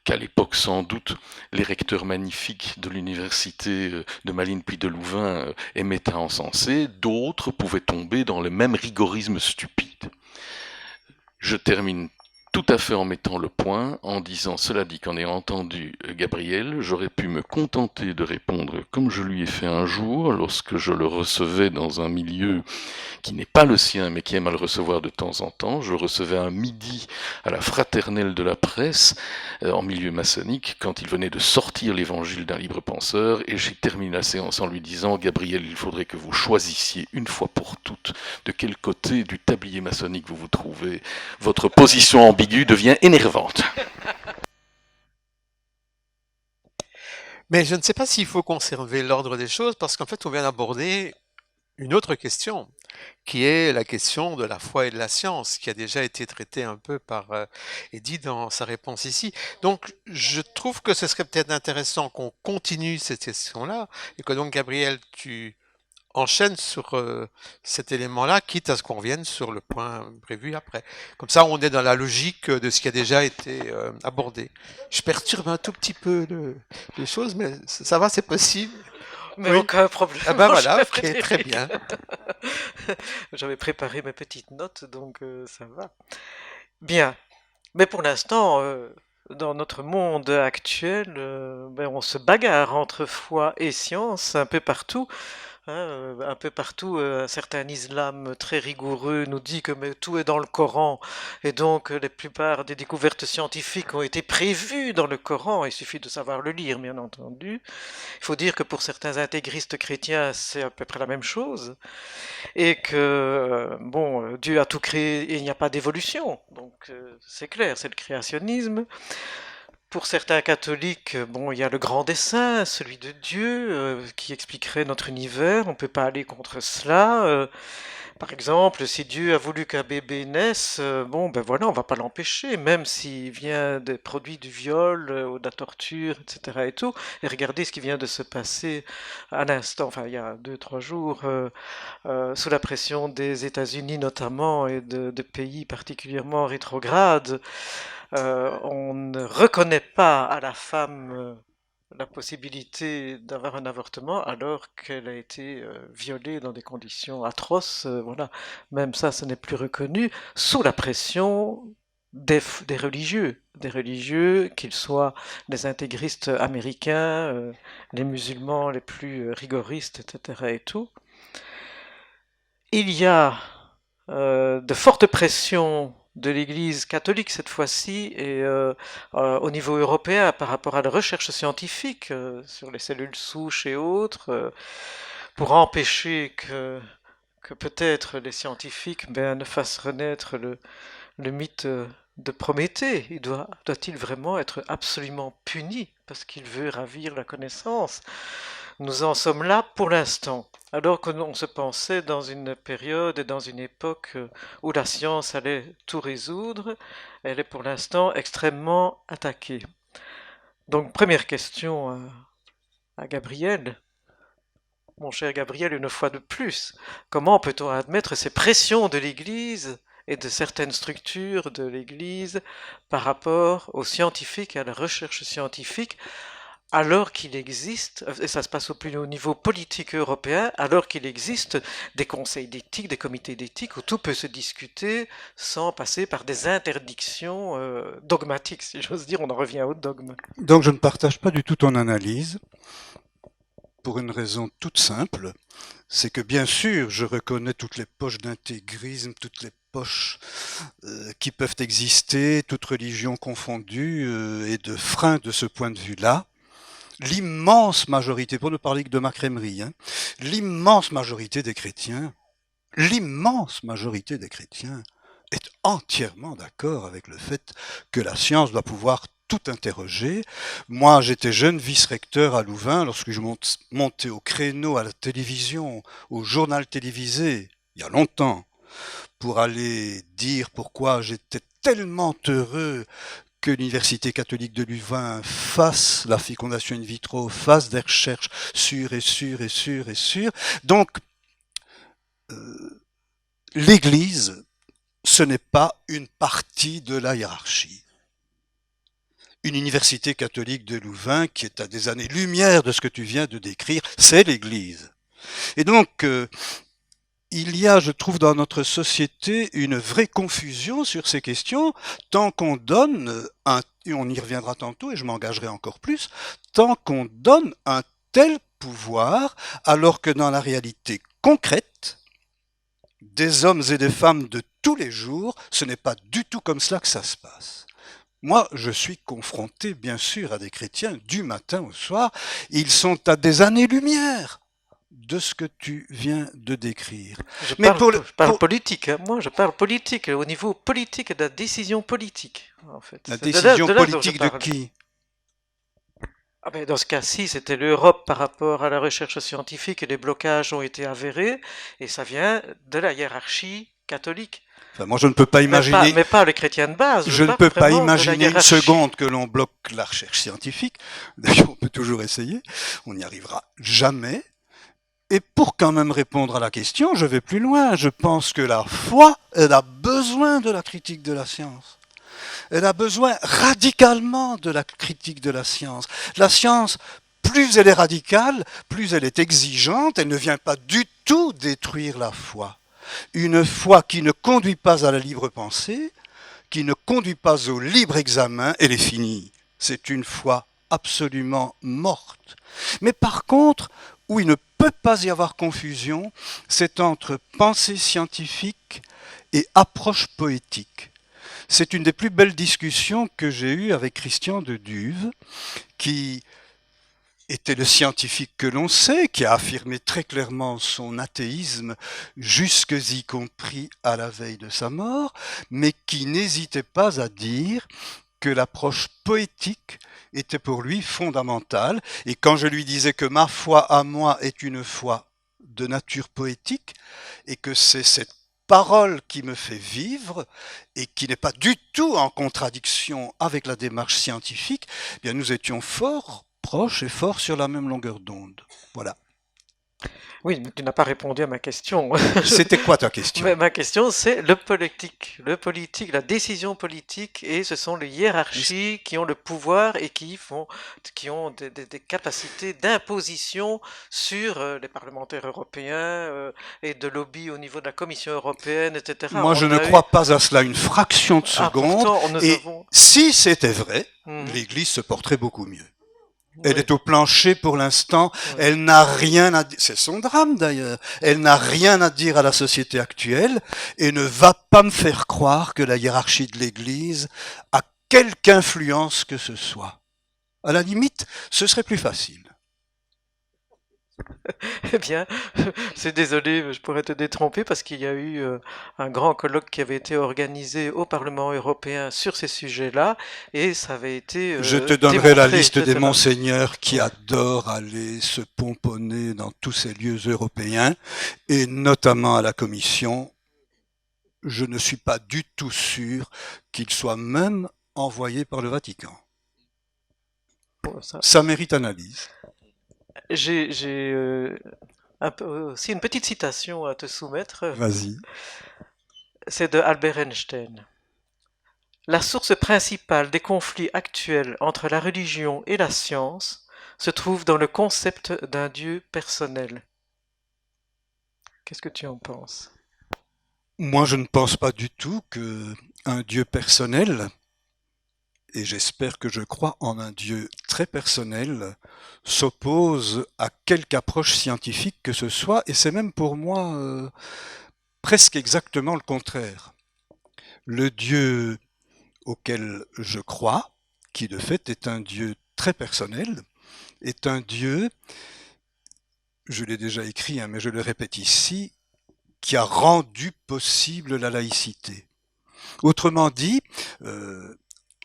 qu'à l'époque sans doute les recteurs magnifiques de l'université de Malines puis de Louvain aimaient à encenser, d'autres pouvaient tomber dans le même rigorisme stupide. Je termine tout à fait en mettant le point, en disant, cela dit qu'en ayant entendu Gabriel, j'aurais pu me contenter de répondre comme je lui ai fait un jour, lorsque je le recevais dans un milieu qui n'est pas le sien, mais qui aime à le recevoir de temps en temps. Je le recevais un midi à la fraternelle de la presse, en milieu maçonnique, quand il venait de sortir l'évangile d'un libre penseur, et j'ai terminé la séance en lui disant, Gabriel, il faudrait que vous choisissiez une fois pour toutes de quel côté du tablier maçonnique vous vous trouvez. Votre position ambiguë devient énervante. Mais je ne sais pas s'il faut conserver l'ordre des choses, parce qu'en fait, on vient d'aborder une autre question, qui est la question de la foi et de la science, qui a déjà été traitée un peu par Eddy dans sa réponse ici. Donc, je trouve que ce serait peut-être intéressant qu'on continue cette question-là, et que donc, Gabriel, tu enchaîne sur cet élément-là, quitte à ce qu'on revienne sur le point prévu après. Comme ça, on est dans la logique de ce qui a déjà été abordé. Je perturbe un tout petit peu les choses, mais ça va, c'est possible. Mais Oui. aucun problème. Ah ben mon voilà, cher ok, Frédéric. très bien. J'avais préparé mes petites notes, donc ça va. Bien. Mais pour l'instant, dans notre monde actuel, ben, on se bagarre entre foi et science un peu partout. Hein, un peu partout, un certain islam très rigoureux nous dit que mais, tout est dans le Coran, et donc la plupart des découvertes scientifiques ont été prévues dans le Coran. Il suffit de savoir le lire, bien entendu. Il faut dire que pour certains intégristes chrétiens, c'est à peu près la même chose, et que bon, Dieu a tout créé et il n'y a pas d'évolution. Donc c'est clair, c'est le créationnisme. Pour certains catholiques, bon, il y a le grand dessein, celui de Dieu, qui expliquerait notre univers. On ne peut pas aller contre cela. Par exemple, si Dieu a voulu qu'un bébé naisse, bon, ben voilà, on va pas l'empêcher, même s'il vient des produits du viol ou de la torture, etc. et tout. Et regardez ce qui vient de se passer à l'instant, enfin il y a 2, 3 jours, sous la pression des États-Unis notamment et de pays particulièrement rétrogrades. On ne reconnaît pas à la femme la possibilité d'avoir un avortement alors qu'elle a été violée dans des conditions atroces. Voilà, même ça, ce n'est plus reconnu sous la pression des religieux, qu'ils soient les intégristes américains, les musulmans les plus rigoristes, etc. et tout. Il y a de fortes pressions de l'Église catholique cette fois-ci et au niveau européen par rapport à la recherche scientifique sur les cellules souches et autres pour empêcher que peut-être les scientifiques ne fassent renaître le mythe de Prométhée. Doit-il vraiment être absolument puni parce qu'il veut ravir la connaissance? Nous en sommes là pour l'instant, alors que l'on se pensait dans une période et dans une époque où la science allait tout résoudre. Elle est pour l'instant extrêmement attaquée. Donc première question à Gabriel. Mon cher Gabriel, une fois de plus, comment peut-on admettre ces pressions de l'Église et de certaines structures de l'Église par rapport aux scientifiques et à la recherche scientifique, alors qu'il existe, et ça se passe au plus haut niveau politique européen, alors qu'il existe des conseils d'éthique, des comités d'éthique où tout peut se discuter sans passer par des interdictions dogmatiques, si j'ose dire, on en revient au dogme. Donc je ne partage pas du tout ton analyse, pour une raison toute simple, c'est que bien sûr je reconnais toutes les poches d'intégrisme, toutes les poches qui peuvent exister, toutes religions confondues, et de freins de ce point de vue-là. L'immense majorité, pour ne parler que de ma crèmerie, l'immense majorité des chrétiens est entièrement d'accord avec le fait que la science doit pouvoir tout interroger. Moi, j'étais jeune vice-recteur à Louvain lorsque je montais au créneau à la télévision, au journal télévisé, il y a longtemps, pour aller dire pourquoi j'étais tellement heureux que l'Université catholique de Louvain fasse la fécondation in vitro, fasse des recherches sûres. Donc, l'Église, ce n'est pas une partie de la hiérarchie. Une université catholique de Louvain, qui est à des années-lumière de ce que tu viens de décrire, c'est l'Église. Et donc, il y a, je trouve, dans notre société une vraie confusion sur ces questions, tant qu'on donne et on y reviendra tantôt et je m'engagerai encore plus, tant qu'on donne un tel pouvoir, alors que dans la réalité concrète, des hommes et des femmes de tous les jours, ce n'est pas du tout comme cela que ça se passe. Moi, je suis confronté, bien sûr, à des chrétiens du matin au soir. Ils sont à des années-lumière de ce que tu viens de décrire. Je parle politique, hein. Moi je parle politique, au niveau politique et de la décision politique, en fait. La décision politique de qui? Ah ben dans ce cas-ci, c'était l'Europe par rapport à la recherche scientifique et les blocages ont été avérés, et ça vient de la hiérarchie catholique. Enfin, moi, je ne peux pas imaginer. Mais pas les chrétiens de base. Je ne peux pas imaginer une seconde que l'on bloque la recherche scientifique. D'ailleurs, on peut toujours essayer. On n'y arrivera jamais. Et pour quand même répondre à la question, je vais plus loin. Je pense que la foi, elle a besoin de la critique de la science. Elle a besoin radicalement de la critique de la science. La science, plus elle est radicale, plus elle est exigeante, elle ne vient pas du tout détruire la foi. Une foi qui ne conduit pas à la libre pensée, qui ne conduit pas au libre examen, elle est finie. C'est une foi absolument morte. Mais par contre, où il ne peut pas y avoir confusion, c'est entre pensée scientifique et approche poétique. C'est une des plus belles discussions que j'ai eues avec Christian de Duve, qui était le scientifique que l'on sait, qui a affirmé très clairement son athéisme, jusque-y compris à la veille de sa mort, mais qui n'hésitait pas à dire que l'approche poétique était pour lui fondamentale. Et quand je lui disais que ma foi à moi est une foi de nature poétique, et que c'est cette parole qui me fait vivre, et qui n'est pas du tout en contradiction avec la démarche scientifique, eh bien nous étions fort proches et fort sur la même longueur d'onde. Voilà. Oui, mais tu n'as pas répondu à ma question. C'était quoi ta question? Ma question, c'est le politique, la décision politique, et ce sont les hiérarchies qui ont le pouvoir et qui ont des capacités d'imposition sur les parlementaires européens et de lobby au niveau de la Commission européenne, etc. Moi, je ne crois pas à cela une fraction de seconde. Pourtant, nous Et avons... si c'était vrai, Mhm. l'Église se porterait beaucoup mieux. Elle Oui. est au plancher pour l'instant, elle n'a rien à dire, c'est son drame d'ailleurs, elle n'a rien à dire à la société actuelle et ne va pas me faire croire que la hiérarchie de l'Église a quelque influence que ce soit. À la limite, ce serait plus facile. Eh bien, c'est désolé, je pourrais te détromper parce qu'il y a eu un grand colloque qui avait été organisé au Parlement européen sur ces sujets-là et ça avait été Je te donnerai la démontré, liste des etc. monseigneurs qui adorent aller se pomponner dans tous ces lieux européens et notamment à la Commission. Je ne suis pas du tout sûr qu'ils soient même envoyés par le Vatican. Bon, Ça mérite analyse. J'ai aussi une petite citation à te soumettre. Vas-y. C'est de Albert Einstein. La source principale des conflits actuels entre la religion et la science se trouve dans le concept d'un Dieu personnel. Qu'est-ce que tu en penses? Moi, je ne pense pas du tout qu'un Dieu personnel, et j'espère que je crois en un Dieu très personnel, s'oppose à quelque approche scientifique que ce soit, et c'est même pour moi presque exactement le contraire. Le Dieu auquel je crois, qui de fait est un Dieu très personnel, est un Dieu, je l'ai déjà écrit, mais je le répète ici, qui a rendu possible la laïcité. Autrement dit,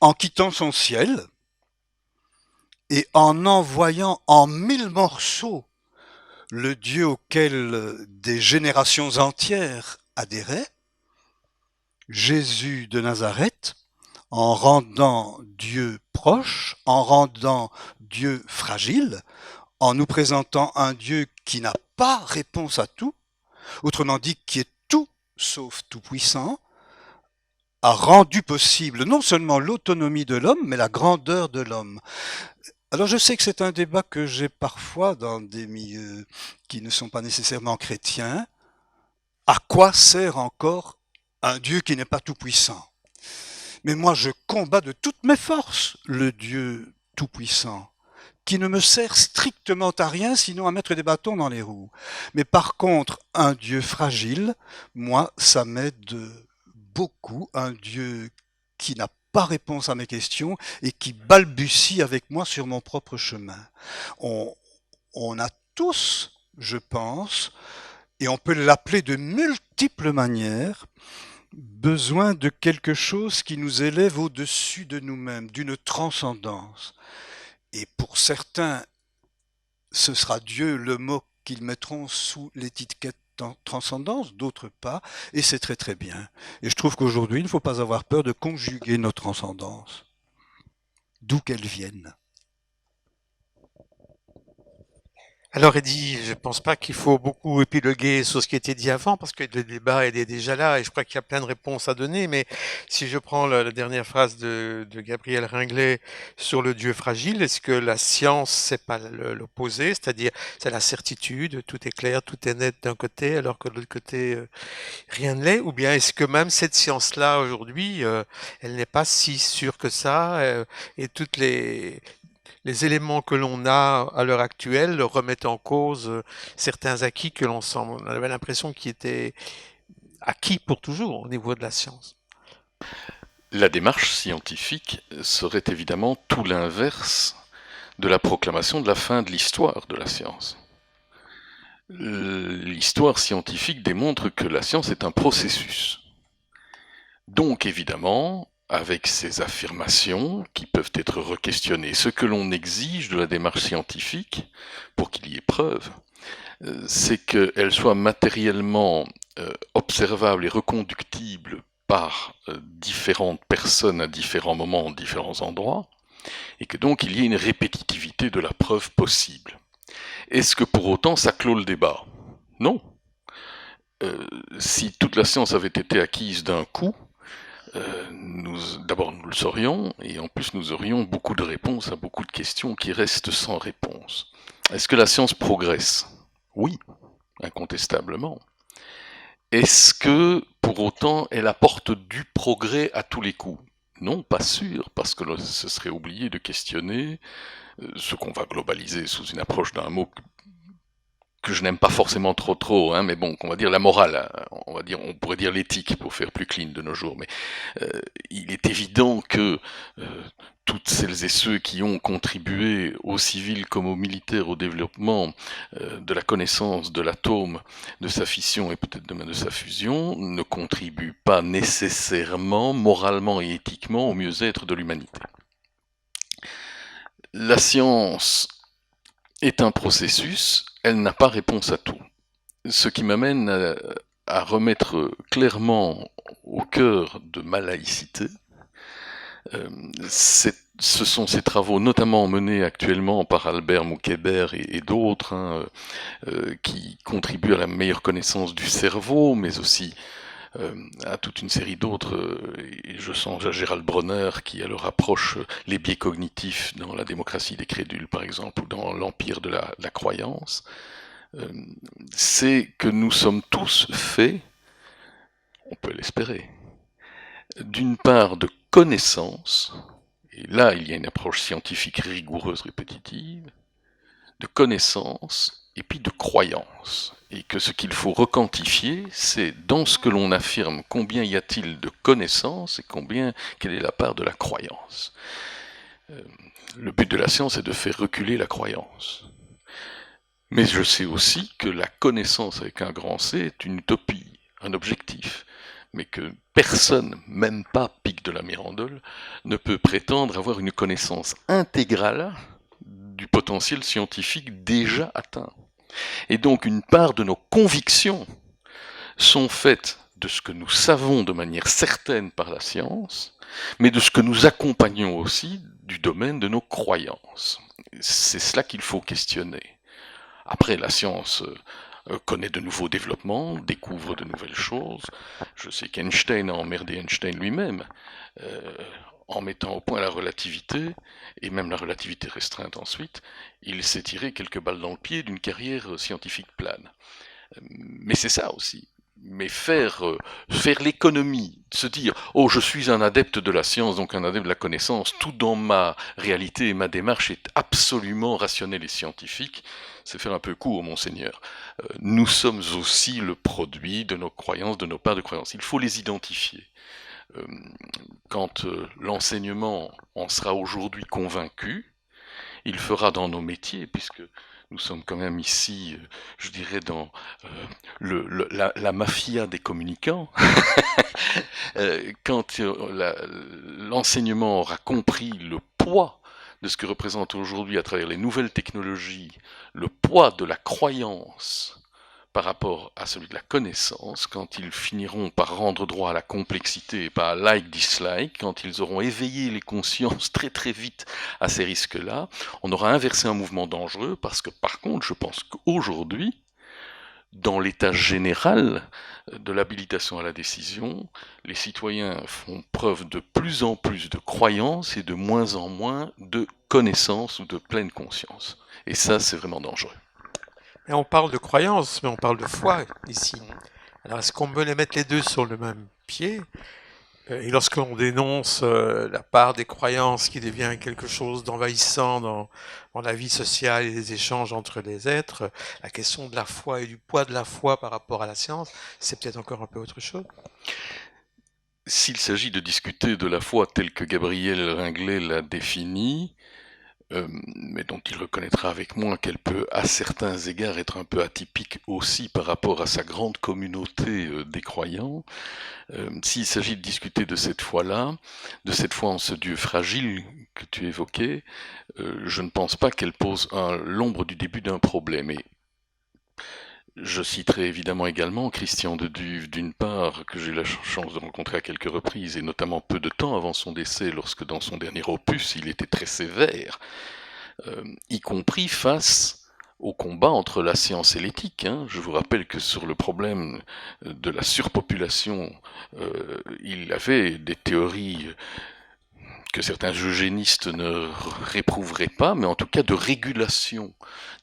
en quittant son ciel et en envoyant en 1000 morceaux le Dieu auquel des générations entières adhéraient, Jésus de Nazareth, en rendant Dieu proche, en rendant Dieu fragile, en nous présentant un Dieu qui n'a pas réponse à tout, autrement dit qui est tout sauf tout puissant, a rendu possible non seulement l'autonomie de l'homme, mais la grandeur de l'homme. Alors je sais que c'est un débat que j'ai parfois dans des milieux qui ne sont pas nécessairement chrétiens. À quoi sert encore un Dieu qui n'est pas tout-puissant? Mais moi je combats de toutes mes forces le Dieu tout-puissant, qui ne me sert strictement à rien sinon à mettre des bâtons dans les roues. Mais par contre, un Dieu fragile, moi, ça m'aide beaucoup, un Dieu qui n'a pas réponse à mes questions et qui balbutie avec moi sur mon propre chemin. On a tous, je pense, et on peut l'appeler de multiples manières, besoin de quelque chose qui nous élève au-dessus de nous-mêmes, d'une transcendance. Et pour certains, ce sera Dieu le mot qu'ils mettront sous l'étiquette transcendance, d'autres pas, et c'est très très bien. Et je trouve qu'aujourd'hui, il ne faut pas avoir peur de conjuguer nos transcendances, d'où qu'elles viennent. Alors Eddy, je pense pas qu'il faut beaucoup épiloguer sur ce qui a été dit avant, parce que le débat il est déjà là et je crois qu'il y a plein de réponses à donner. Mais si je prends la dernière phrase de Gabriel Ringlet sur le Dieu fragile, est-ce que la science c'est pas l'opposé, c'est-à-dire c'est la certitude, tout est clair, tout est net d'un côté, alors que de l'autre côté rien ne l'est, ou bien est-ce que même cette science-là aujourd'hui, elle n'est pas si sûre que ça, et toutes les éléments que l'on a à l'heure actuelle remettent en cause certains acquis que on avait l'impression qu'ils étaient acquis pour toujours au niveau de la science. La démarche scientifique serait évidemment tout l'inverse de la proclamation de la fin de l'histoire de la science. L'histoire scientifique démontre que la science est un processus. Donc évidemment, avec ces affirmations qui peuvent être re-questionnées, ce que l'on exige de la démarche scientifique, pour qu'il y ait preuve, c'est qu'elle soit matériellement observable et reconductible par différentes personnes à différents moments, en différents endroits, et que donc il y ait une répétitivité de la preuve possible. Est-ce que pour autant ça clôt le débat? Non. Si toute la science avait été acquise d'un coup, d'abord nous le saurions, et en plus nous aurions beaucoup de réponses à beaucoup de questions qui restent sans réponse. Est-ce que la science progresse? Oui, incontestablement. Est-ce que pour autant elle apporte du progrès à tous les coups? Non, pas sûr, parce que ce serait oublier de questionner ce qu'on va globaliser sous une approche d'un mot que je n'aime pas forcément trop, hein, mais bon, on va dire la morale, on pourrait dire l'éthique pour faire plus clean de nos jours, mais il est évident que toutes celles et ceux qui ont contribué aux civils comme aux militaires au développement de la connaissance de l'atome, de sa fission et peut-être demain de sa fusion, ne contribuent pas nécessairement, moralement et éthiquement au mieux-être de l'humanité. La science est un processus, elle n'a pas réponse à tout. Ce qui m'amène à remettre clairement au cœur de ma laïcité, ce sont ces travaux notamment menés actuellement par Albert Moukébert et d'autres, hein, qui contribuent à la meilleure connaissance du cerveau, mais aussi à toute une série d'autres, et je songe à Gérald Bronner qui alors approche les biais cognitifs dans la démocratie des crédules par exemple, ou dans l'empire de la croyance, c'est que nous sommes tous faits, on peut l'espérer, d'une part de connaissances, et là il y a une approche scientifique rigoureuse, répétitive, de connaissances et puis de croyances. Et que ce qu'il faut requantifier, c'est dans ce que l'on affirme combien y a-t-il de connaissances et quelle est la part de la croyance. Le but de la science est de faire reculer la croyance. Mais je sais aussi que la connaissance avec un grand C est une utopie, un objectif, mais que personne, même pas Pic de la Mirandole, ne peut prétendre avoir une connaissance intégrale du potentiel scientifique déjà atteint. Et donc une part de nos convictions sont faites de ce que nous savons de manière certaine par la science, mais de ce que nous accompagnons aussi du domaine de nos croyances. C'est cela qu'il faut questionner. Après, la science connaît de nouveaux développements, découvre de nouvelles choses. Je sais qu'Einstein a emmerdé Einstein lui-même, en mettant au point la relativité, et même la relativité restreinte ensuite, il s'est tiré quelques balles dans le pied d'une carrière scientifique plane. Mais c'est ça aussi. Mais faire l'économie, se dire « Oh, je suis un adepte de la science, donc un adepte de la connaissance, tout dans ma réalité et ma démarche est absolument rationnel et scientifique », c'est faire un peu court, monseigneur. Nous sommes aussi le produit de nos croyances, de nos parts de croyances. Il faut les identifier. Quand l'enseignement en sera aujourd'hui convaincu, il fera dans nos métiers, puisque nous sommes quand même ici, je dirais, dans la mafia des communicants. Quand l'enseignement aura compris le poids de ce que représente aujourd'hui, à travers les nouvelles technologies, le poids de la croyance par rapport à celui de la connaissance, quand ils finiront par rendre droit à la complexité et pas à like-dislike, quand ils auront éveillé les consciences très très vite à ces risques-là, on aura inversé un mouvement dangereux, parce que par contre, je pense qu'aujourd'hui, dans l'état général de l'habilitation à la décision, les citoyens font preuve de plus en plus de croyance et de moins en moins de connaissance ou de pleine conscience. Et ça, c'est vraiment dangereux. Et on parle de croyance, mais on parle de foi ici. Alors, est-ce qu'on peut les mettre les deux sur le même pied? Et lorsque l'on dénonce la part des croyances qui devient quelque chose d'envahissant dans la vie sociale et les échanges entre les êtres, la question de la foi et du poids de la foi par rapport à la science, c'est peut-être encore un peu autre chose. S'il s'agit de discuter de la foi telle que Gabriel Ringlet l'a définie, mais dont il reconnaîtra avec moi qu'elle peut à certains égards être un peu atypique aussi par rapport à sa grande communauté des croyants, s'il s'agit de discuter de cette foi-là, de cette foi en ce Dieu fragile que tu évoquais, je ne pense pas qu'elle pose l'ombre du début d'un problème. Et je citerai évidemment également Christian de Duve, d'une part, que j'ai eu la chance de rencontrer à quelques reprises, et notamment peu de temps avant son décès, lorsque dans son dernier opus, il était très sévère, y compris face au combat entre la science et l'éthique. Je vous rappelle que sur le problème de la surpopulation, il avait des théories que certains eugénistes ne réprouveraient pas, mais en tout cas de régulation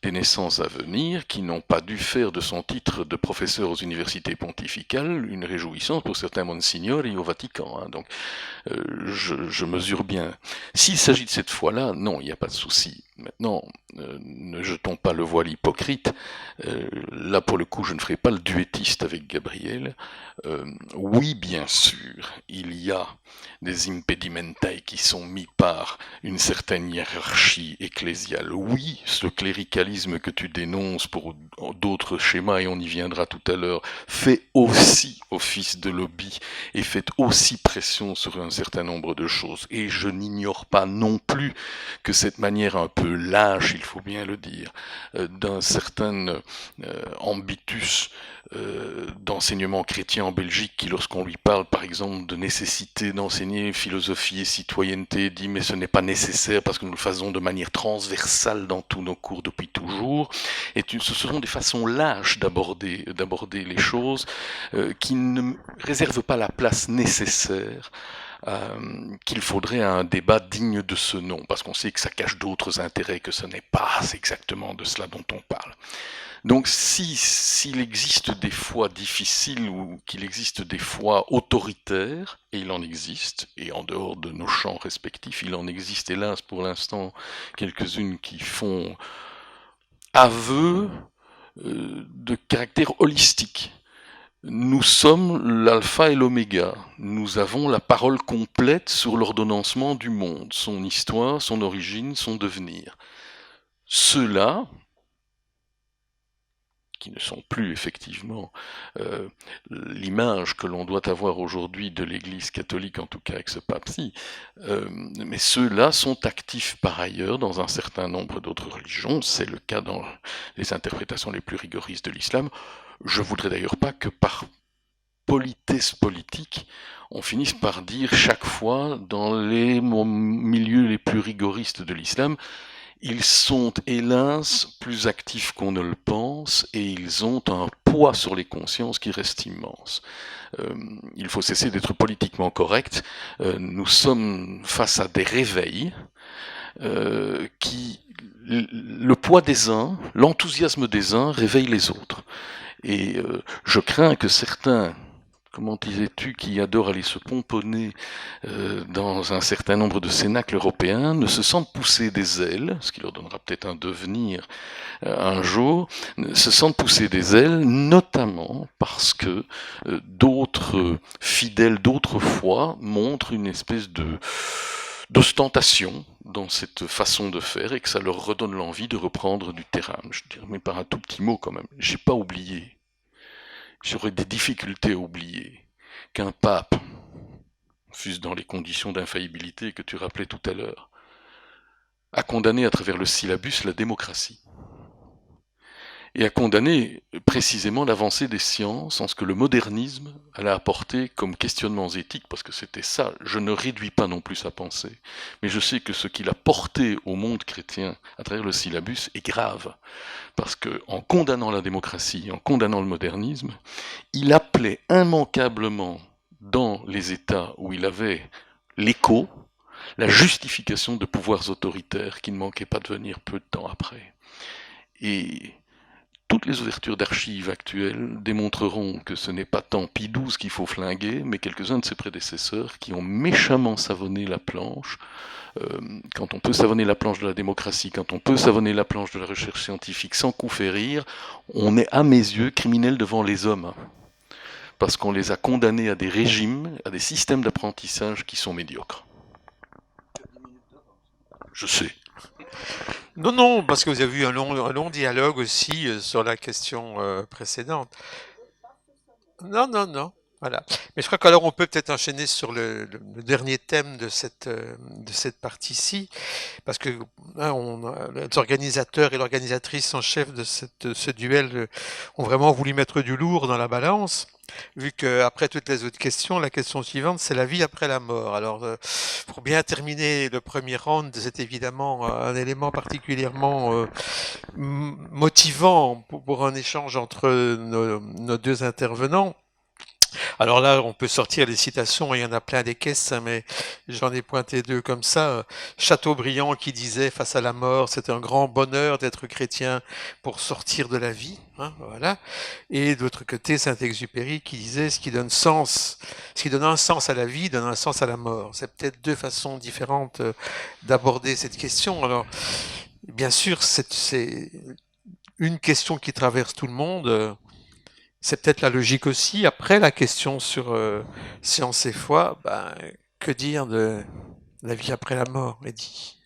des naissances à venir, qui n'ont pas dû faire de son titre de professeur aux universités pontificales une réjouissance pour certains monsignori au Vatican. Donc je mesure bien. S'il s'agit de cette foi-là, non, il n'y a pas de souci. Maintenant, ne jetons pas le voile hypocrite. Là, pour le coup, je ne ferai pas le duettiste avec Gabriel. Oui, bien sûr, il y a des impedimentae qui sont mis par une certaine hiérarchie ecclésiale. Oui, ce cléricalisme que tu dénonces pour d'autres schémas, et on y viendra tout à l'heure, fait aussi office de lobby et fait aussi pression sur un certain nombre de choses. Et je n'ignore pas non plus que cette manière un peu lâche, il faut bien le dire, d'un certain ambitus d'enseignement chrétien en Belgique, qui lorsqu'on lui parle par exemple de nécessité d'enseigner philosophie et citoyenneté, dit mais ce n'est pas nécessaire parce que nous le faisons de manière transversale dans tous nos cours depuis toujours, et ce sont des façons lâches d'aborder les choses qui ne réservent pas la place nécessaire qu'il faudrait un débat digne de ce nom, parce qu'on sait que ça cache d'autres intérêts, que ce n'est pas exactement de cela dont on parle. Donc s'il existe des fois difficiles ou qu'il existe des fois autoritaires, et il en existe, et en dehors de nos champs respectifs, il en existe hélas pour l'instant quelques-unes qui font aveu de caractère holistique. Nous sommes l'alpha et l'oméga. Nous avons la parole complète sur l'ordonnancement du monde, son histoire, son origine, son devenir. Ceux-là, qui ne sont plus effectivement l'image que l'on doit avoir aujourd'hui de l'Église catholique, en tout cas avec ce pape-ci, mais ceux-là sont actifs par ailleurs dans un certain nombre d'autres religions. C'est le cas dans les interprétations les plus rigoristes de l'islam. Je voudrais d'ailleurs pas que par politesse politique, on finisse par dire chaque fois dans les milieux les plus rigoristes de l'islam, ils sont hélas plus actifs qu'on ne le pense et ils ont un poids sur les consciences qui reste immense. Il faut cesser d'être politiquement correct. Nous sommes face à des réveils qui, le poids des uns, l'enthousiasme des uns réveille les autres. Et je crains que certains, comment disais-tu, qui adorent aller se pomponner dans un certain nombre de cénacles européens, ne se sentent pousser des ailes, ce qui leur donnera peut-être un devenir un jour, se sentent pousser des ailes, notamment parce que d'autres fidèles d'autrefois montrent une espèce d'ostentation dans cette façon de faire et que ça leur redonne l'envie de reprendre du terrain. Je dirais, mais par un tout petit mot quand même, j'ai pas oublié. J'aurais des difficultés à oublier qu'un pape, fût-ce dans les conditions d'infaillibilité que tu rappelais tout à l'heure, a condamné à travers le syllabus la démocratie. et a condamné précisément l'avancée des sciences en ce que le modernisme allait apporter comme questionnements éthiques, parce que c'était ça, je ne réduis pas non plus sa pensée, mais je sais que ce qu'il a porté au monde chrétien à travers le syllabus est grave, parce que en condamnant la démocratie, en condamnant le modernisme, il appelait immanquablement dans les États où il avait l'écho, la justification de pouvoirs autoritaires qui ne manquaient pas de venir peu de temps après. Et toutes les ouvertures d'archives actuelles démontreront que ce n'est pas tant Pie XII qu'il faut flinguer, mais quelques-uns de ses prédécesseurs qui ont méchamment savonné la planche. Quand on peut savonner la planche de la démocratie, quand on peut savonner la planche de la recherche scientifique sans coup férir, on est à mes yeux criminel devant les hommes. Parce qu'on les a condamnés à des régimes, à des systèmes d'apprentissage qui sont médiocres. Je sais. Non, non, parce que vous avez eu un long dialogue aussi sur la question précédente. Non, non, non. Voilà. Mais je crois qu'alors on peut peut-être enchaîner sur le dernier thème de cette partie-ci, parce que les organisateurs et l'organisatrice en chef de ce duel ont vraiment voulu mettre du lourd dans la balance, vu qu'après toutes les autres questions, la question suivante, c'est la vie après la mort. Alors, pour bien terminer le premier round, c'est évidemment un élément particulièrement motivant pour un échange entre nos deux intervenants. Alors là, on peut sortir les citations, il y en a plein des caisses, mais j'en ai pointé deux comme ça. Chateaubriand qui disait, face à la mort, c'est un grand bonheur d'être chrétien pour sortir de la vie. Hein, voilà. Et de l'autre côté, Saint-Exupéry qui disait, ce qui donne un sens à la vie, donne un sens à la mort. C'est peut-être deux façons différentes d'aborder cette question. Alors, bien sûr, c'est une question qui traverse tout le monde. C'est peut-être la logique aussi. Après, la question sur science et foi, que dire de la vie après la mort, Eddy?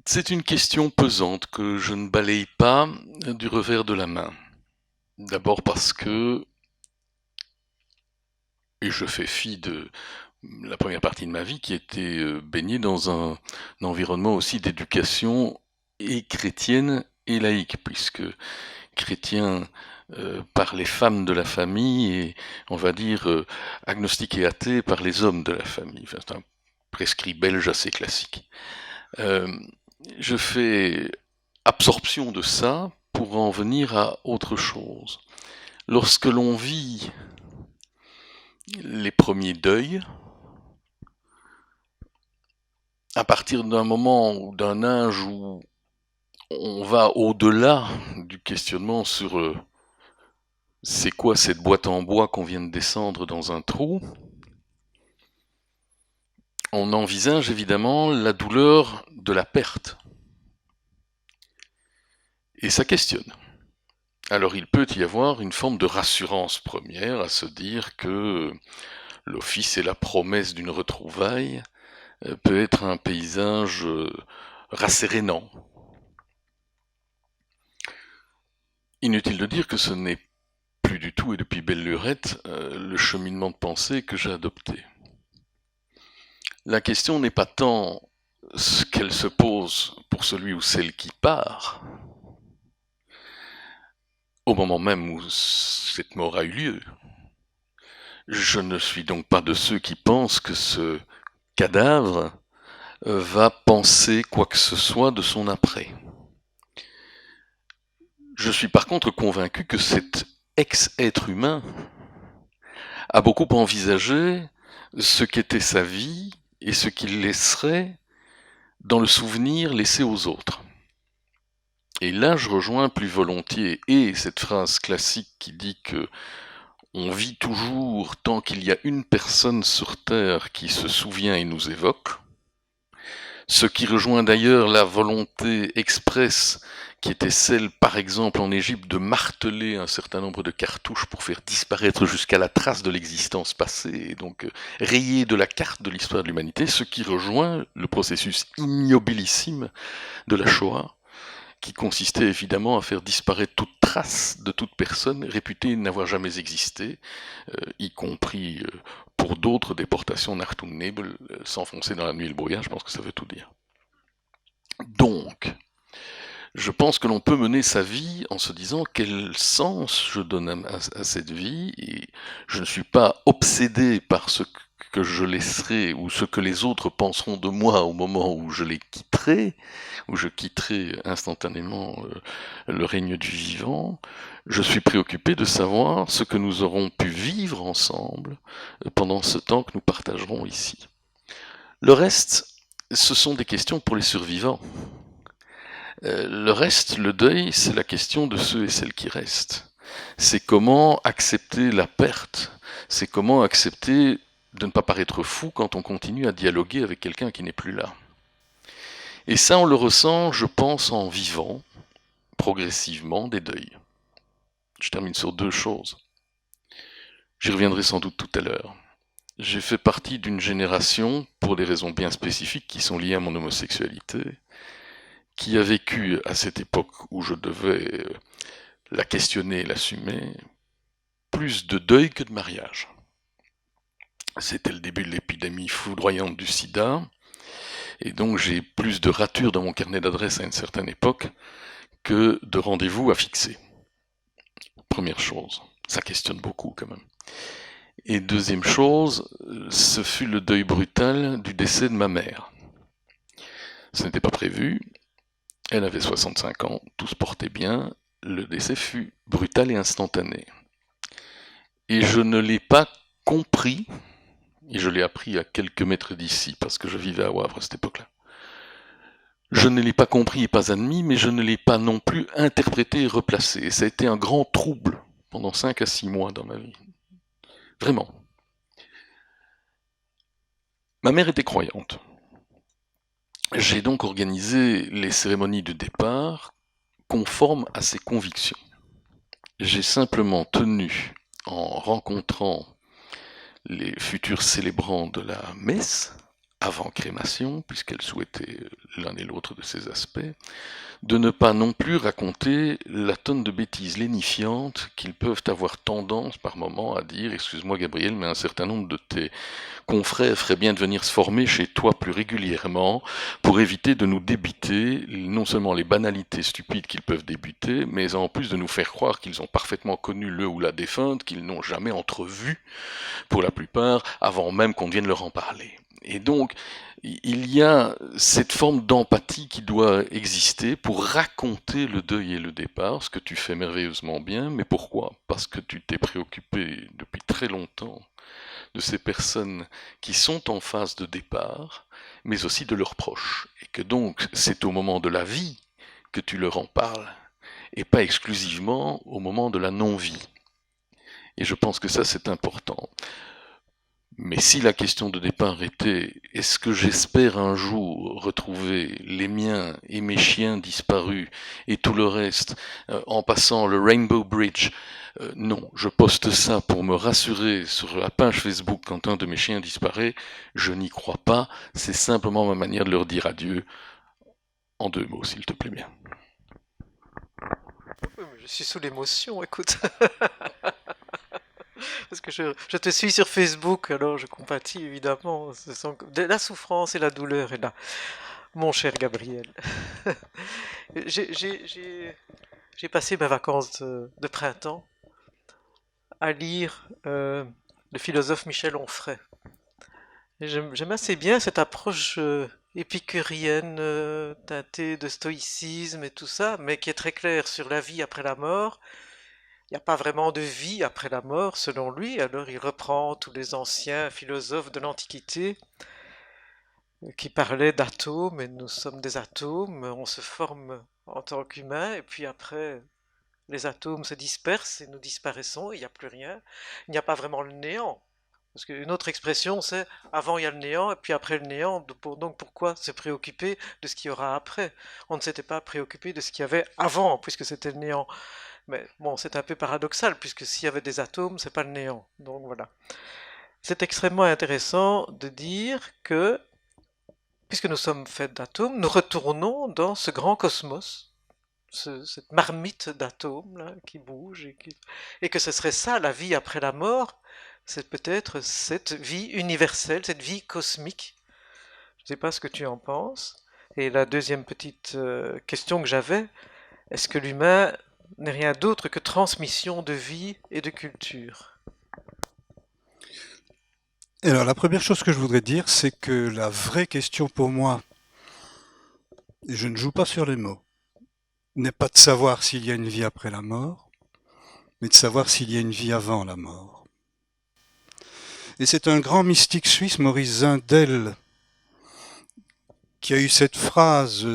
C'est une question pesante que je ne balaye pas du revers de la main. D'abord parce que, et je fais fi de la première partie de ma vie qui était baignée dans un environnement aussi d'éducation et chrétienne et laïque, puisque chrétien par les femmes de la famille et, on va dire, agnostique et athée par les hommes de la famille. Enfin, c'est un prescrit belge assez classique. Je fais absorption de ça pour en venir à autre chose. Lorsque l'on vit les premiers deuils, à partir d'un moment ou d'un âge où on va au-delà du questionnement sur c'est quoi cette boîte en bois qu'on vient de descendre dans un trou, on envisage évidemment la douleur de la perte. Et ça questionne. Alors il peut y avoir une forme de rassurance première à se dire que l'office et la promesse d'une retrouvaille peut être un paysage rassérénant. Inutile de dire que ce n'est plus du tout, et depuis belle lurette, le cheminement de pensée que j'ai adopté. La question n'est pas tant ce qu'elle se pose pour celui ou celle qui part, au moment même où cette mort a eu lieu. Je ne suis donc pas de ceux qui pensent que ce cadavre va penser quoi que ce soit de son après. Je suis par contre convaincu que cet ex-être humain a beaucoup envisagé ce qu'était sa vie et ce qu'il laisserait dans le souvenir laissé aux autres. Et là, je rejoins plus volontiers et cette phrase classique qui dit que on vit toujours tant qu'il y a une personne sur Terre qui se souvient et nous évoque, ce qui rejoint d'ailleurs la volonté expresse qui était celle, par exemple, en Égypte, de marteler un certain nombre de cartouches pour faire disparaître jusqu'à la trace de l'existence passée, et donc rayer de la carte de l'histoire de l'humanité, ce qui rejoint le processus ignobilissime de la Shoah, qui consistait évidemment à faire disparaître toute trace de toute personne réputée n'avoir jamais existé, y compris pour d'autres déportations Nacht und Nebel, s'enfoncer dans la nuit et le brouillard, je pense que ça veut tout dire. Donc, Je pense que l'on peut mener sa vie en se disant quel sens je donne à cette vie, et je ne suis pas obsédé par ce que je laisserai ou ce que les autres penseront de moi au moment où je les quitterai, où je quitterai instantanément le règne du vivant. Je suis préoccupé de savoir ce que nous aurons pu vivre ensemble pendant ce temps que nous partagerons ici. Le reste, ce sont des questions pour les survivants. Le reste, le deuil, c'est la question de ceux et celles qui restent. C'est comment accepter la perte, c'est comment accepter de ne pas paraître fou quand on continue à dialoguer avec quelqu'un qui n'est plus là. Et ça, on le ressent, je pense, en vivant progressivement des deuils. Je termine sur deux choses. J'y reviendrai sans doute tout à l'heure. J'ai fait partie d'une génération, pour des raisons bien spécifiques qui sont liées à mon homosexualité, qui a vécu à cette époque où je devais la questionner et l'assumer, plus de deuil que de mariage. C'était le début de l'épidémie foudroyante du sida, et donc j'ai plus de ratures dans mon carnet d'adresses à une certaine époque que de rendez-vous à fixer. Première chose, ça questionne beaucoup quand même. Et deuxième chose, ce fut le deuil brutal du décès de ma mère. Ce n'était pas prévu, elle avait 65 ans, tout se portait bien, le décès fut brutal et instantané. Et je ne l'ai pas compris, et je l'ai appris à quelques mètres d'ici, parce que je vivais à Wavre à cette époque-là. Je ne l'ai pas compris et pas admis, mais je ne l'ai pas non plus interprété et replacé. Et ça a été un grand trouble pendant 5 à 6 mois dans ma vie. Vraiment. Ma mère était croyante. J'ai donc organisé les cérémonies de départ conformes à ses convictions. J'ai simplement tenu, en rencontrant les futurs célébrants de la messe, avant crémation, puisqu'elle souhaitait l'un et l'autre de ces aspects, de ne pas non plus raconter la tonne de bêtises lénifiantes qu'ils peuvent avoir tendance par moment à dire « Excuse-moi Gabriel, mais un certain nombre de tes confrères feraient bien de venir se former chez toi plus régulièrement pour éviter de nous débiter non seulement les banalités stupides qu'ils peuvent débuter, mais en plus de nous faire croire qu'ils ont parfaitement connu le ou la défunte, qu'ils n'ont jamais entrevu, pour la plupart, avant même qu'on vienne leur en parler. » Et donc, il y a cette forme d'empathie qui doit exister pour raconter le deuil et le départ, ce que tu fais merveilleusement bien, mais pourquoi? Parce que tu t'es préoccupé depuis très longtemps de ces personnes qui sont en phase de départ, mais aussi de leurs proches, et que donc c'est au moment de la vie que tu leur en parles, et pas exclusivement au moment de la non-vie. Et je pense que ça c'est important. Mais si la question de départ était « Est-ce que j'espère un jour retrouver les miens et mes chiens disparus et tout le reste en passant le Rainbow Bridge ?» Non, je poste ça pour me rassurer sur la page Facebook quand un de mes chiens disparaît. Je n'y crois pas, c'est simplement ma manière de leur dire adieu. En 2 mots, s'il te plaît bien. Je suis sous l'émotion, écoute. Parce que je te suis sur Facebook, alors je compatis évidemment. Ce sont la souffrance et la douleur est là. Mon cher Gabriel. J'ai passé mes vacances de printemps à lire le philosophe Michel Onfray. J'aime assez bien cette approche épicurienne, teintée de stoïcisme et tout ça, mais qui est très claire sur la vie après la mort. Il n'y a pas vraiment de vie après la mort, selon lui. Alors il reprend tous les anciens philosophes de l'Antiquité qui parlaient d'atomes, et nous sommes des atomes, on se forme en tant qu'humains, et puis après, les atomes se dispersent et nous disparaissons, et il n'y a plus rien. Il n'y a pas vraiment le néant. Parce qu'une autre expression, c'est avant il y a le néant, et puis après le néant. Donc pourquoi se préoccuper de ce qu'il y aura après? On ne s'était pas préoccupé de ce qu'il y avait avant, puisque c'était le néant. Mais bon, c'est un peu paradoxal, puisque s'il y avait des atomes, c'est pas le néant. Donc voilà. C'est extrêmement intéressant de dire que, puisque nous sommes faits d'atomes, nous retournons dans ce grand cosmos, cette marmite d'atomes là, qui bouge, et que ce serait ça, la vie après la mort, c'est peut-être cette vie universelle, cette vie cosmique. Je ne sais pas ce que tu en penses, Et la deuxième petite question que j'avais, est-ce que l'humain n'est rien d'autre que transmission de vie et de culture? Alors, la première chose que je voudrais dire, c'est que la vraie question pour moi, et je ne joue pas sur les mots, n'est pas de savoir s'il y a une vie après la mort, mais de savoir s'il y a une vie avant la mort. Et c'est un grand mystique suisse, Maurice Zindel, qui a eu cette phrase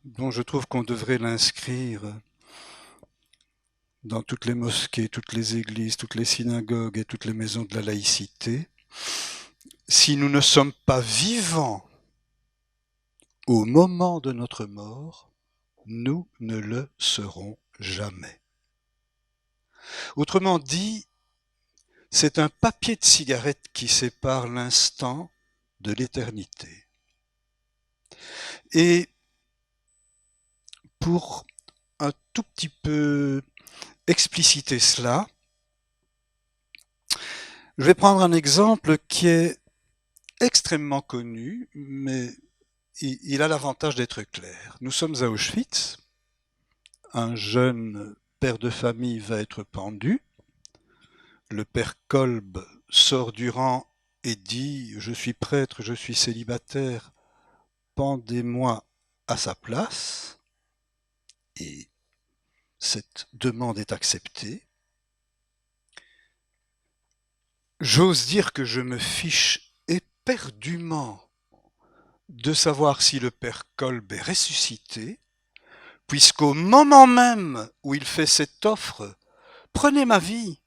dont je trouve qu'on devrait l'inscrire dans toutes les mosquées, toutes les églises, toutes les synagogues et toutes les maisons de la laïcité. Si nous ne sommes pas vivants au moment de notre mort, nous ne le serons jamais. Autrement dit, c'est un papier de cigarette qui sépare l'instant de l'éternité. Et pour un tout petit peu expliciter cela, je vais prendre un exemple qui est extrêmement connu, mais il a l'avantage d'être clair. Nous sommes à Auschwitz, un jeune père de famille va être pendu, le père Kolb sort du rang et dit « Je suis prêtre, je suis célibataire, pendez-moi à sa place » et cette demande est acceptée. J'ose dire que je me fiche éperdument de savoir si le père Kolb est ressuscité, puisqu'au moment même où il fait cette offre, prenez ma vie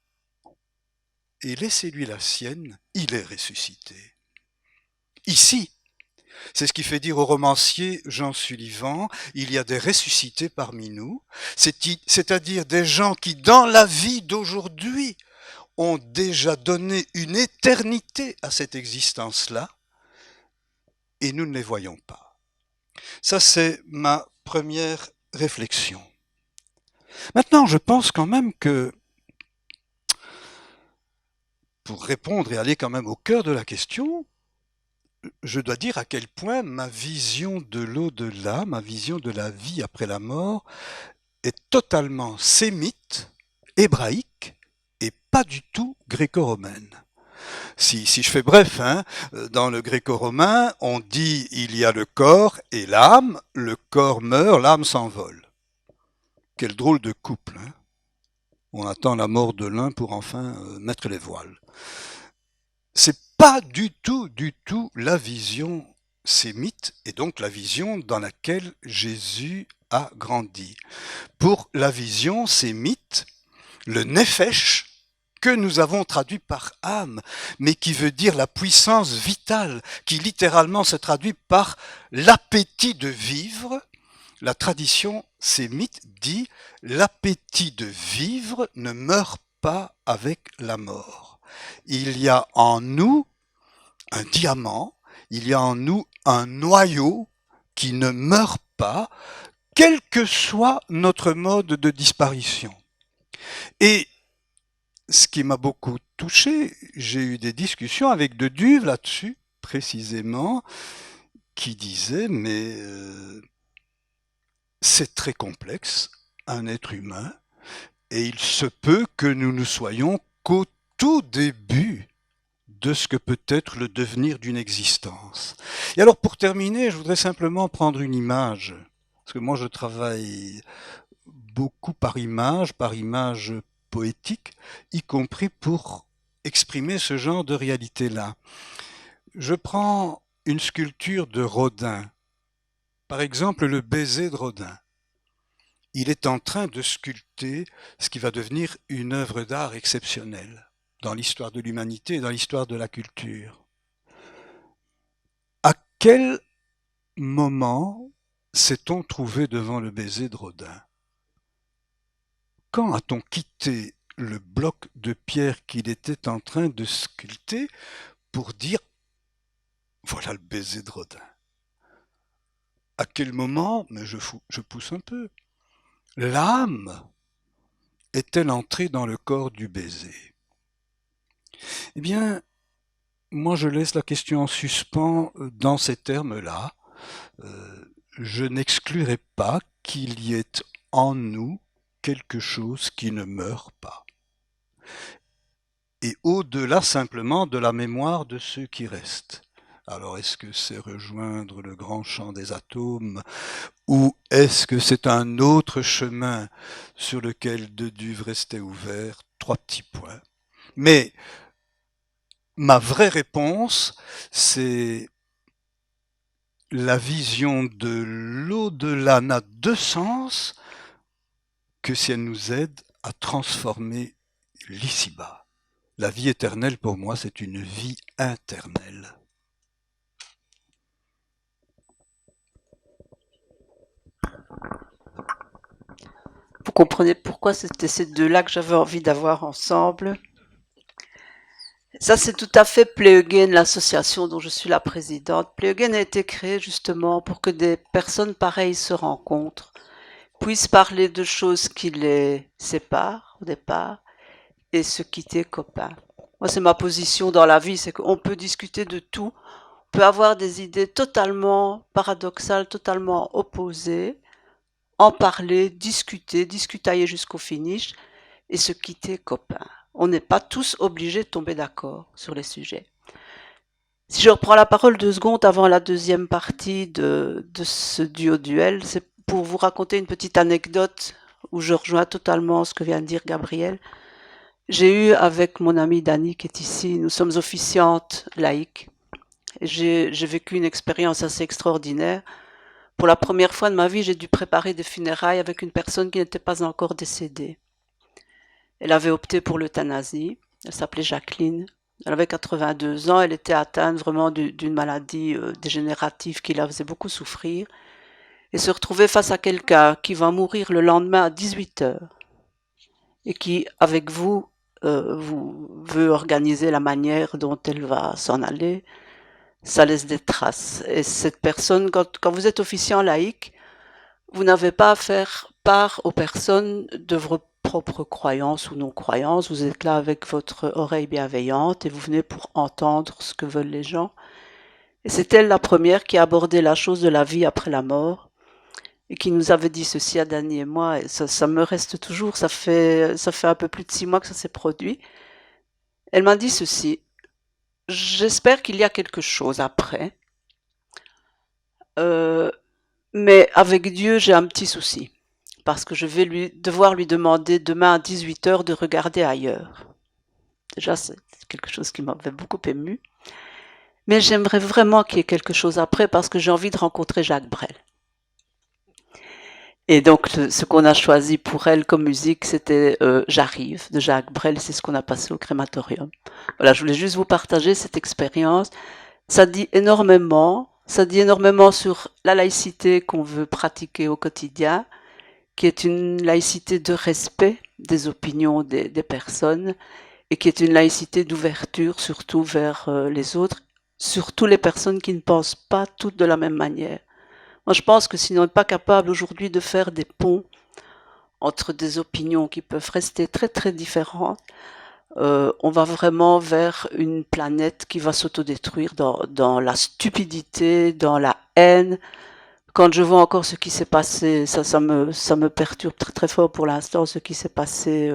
et laissez-lui la sienne, il est ressuscité. Ici, c'est ce qui fait dire au romancier Jean Sullivan, il y a des ressuscités parmi nous, c'est-à-dire des gens qui, dans la vie d'aujourd'hui, ont déjà donné une éternité à cette existence-là, et nous ne les voyons pas. Ça, c'est ma première réflexion. Maintenant, je pense quand même que, pour répondre et aller quand même au cœur de la question, je dois dire à quel point ma vision de l'au-delà, ma vision de la vie après la mort, est totalement sémite, hébraïque, et pas du tout gréco-romaine. Si je fais bref, dans le gréco-romain, on dit il y a le corps et l'âme, le corps meurt, l'âme s'envole. Quel drôle de couple, hein. On attend la mort de l'un pour enfin mettre les voiles. C'est pas du tout la vision sémite et donc la vision dans laquelle Jésus a grandi. Pour la vision sémite, le nefesh, que nous avons traduit par âme, mais qui veut dire la puissance vitale, qui littéralement se traduit par l'appétit de vivre, la tradition sémite dit « l'appétit de vivre ne meurt pas avec la mort ». Il y a en nous un diamant, il y a en nous un noyau qui ne meurt pas, quel que soit notre mode de disparition. Et ce qui m'a beaucoup touché, j'ai eu des discussions avec de Duve là-dessus, précisément, qui disait mais c'est très complexe, un être humain, et il se peut que nous ne soyons qu'au tout début de ce que peut être le devenir d'une existence. Et alors pour terminer, je voudrais simplement prendre une image, parce que moi je travaille beaucoup par image poétique, y compris pour exprimer ce genre de réalité-là. Je prends une sculpture de Rodin, par exemple le baiser de Rodin. Il est en train de sculpter ce qui va devenir une œuvre d'art exceptionnelle dans l'histoire de l'humanité et dans l'histoire de la culture. À quel moment s'est-on trouvé devant le baiser de Rodin? Quand a-t-on quitté le bloc de pierre qu'il était en train de sculpter pour dire « voilà le baiser de Rodin ». À quel moment, mais je pousse un peu, l'âme est-elle entrée dans le corps du baiser? Eh bien, moi je laisse la question en suspens dans ces termes-là. je n'exclurai pas qu'il y ait en nous quelque chose qui ne meurt pas. Et au-delà simplement de la mémoire de ceux qui restent. Alors est-ce que c'est rejoindre le grand champ des atomes ou est-ce que c'est un autre chemin sur lequel Dieu dut rester ouvert? 3 petits points. Mais ma vraie réponse, c'est la vision de l'au-delà n'a de sens que si elle nous aide à transformer l'ici-bas. La vie éternelle, pour moi, c'est une vie internelle. Vous comprenez pourquoi c'était ces deux-là que j'avais envie d'avoir ensemble. Ça, c'est tout à fait Pleugen, l'association dont je suis la présidente. Pleugen a été créée justement pour que des personnes pareilles se rencontrent, puissent parler de choses qui les séparent au départ et se quitter copains. Moi, c'est ma position dans la vie, c'est qu'on peut discuter de tout, on peut avoir des idées totalement paradoxales, totalement opposées, en parler, discutailler jusqu'au finish et se quitter copains. On n'est pas tous obligés de tomber d'accord sur les sujets. Si je reprends la parole 2 secondes avant la deuxième partie de ce duo-duel, c'est pour vous raconter une petite anecdote où je rejoins totalement ce que vient de dire Gabriel. J'ai eu avec mon amie Dani qui est ici, nous sommes officiantes laïques. J'ai vécu une expérience assez extraordinaire. Pour la première fois de ma vie, j'ai dû préparer des funérailles avec une personne qui n'était pas encore décédée. Elle avait opté pour l'euthanasie. Elle s'appelait Jacqueline. Elle avait 82 ans. Elle était atteinte vraiment d'une maladie dégénérative qui la faisait beaucoup souffrir. Et se retrouver face à quelqu'un qui va mourir le lendemain à 18h et qui, avec vous, veut organiser la manière dont elle va s'en aller, ça laisse des traces. Et cette personne, quand vous êtes officiant laïque, vous n'avez pas à faire part aux personnes de vos propres croyances ou non-croyances. Vous êtes là avec votre oreille bienveillante et vous venez pour entendre ce que veulent les gens. Et c'est elle la première qui a abordé la chose de la vie après la mort et qui nous avait dit ceci à Dani et moi. Et ça me reste toujours, ça fait un peu plus de 6 mois que ça s'est produit. Elle m'a dit ceci: j'espère qu'il y a quelque chose après, mais avec Dieu j'ai un petit souci, parce que je vais devoir lui demander demain à 18h de regarder ailleurs. Déjà c'est quelque chose qui m'avait beaucoup ému, mais j'aimerais vraiment qu'il y ait quelque chose après, parce que j'ai envie de rencontrer Jacques Brel. Et donc, ce qu'on a choisi pour elle comme musique, c'était J'arrive de Jacques Brel. C'est ce qu'on a passé au crématorium. Voilà, je voulais juste vous partager cette expérience. Ça dit énormément sur la laïcité qu'on veut pratiquer au quotidien, qui est une laïcité de respect des opinions des personnes et qui est une laïcité d'ouverture surtout vers les autres, surtout les personnes qui ne pensent pas toutes de la même manière. Moi, je pense que si on n'est pas capable aujourd'hui de faire des ponts entre des opinions qui peuvent rester très très différentes, on va vraiment vers une planète qui va s'autodétruire dans la stupidité, dans la haine. Quand je vois encore ce qui s'est passé, ça me perturbe très très fort pour l'instant, ce qui s'est passé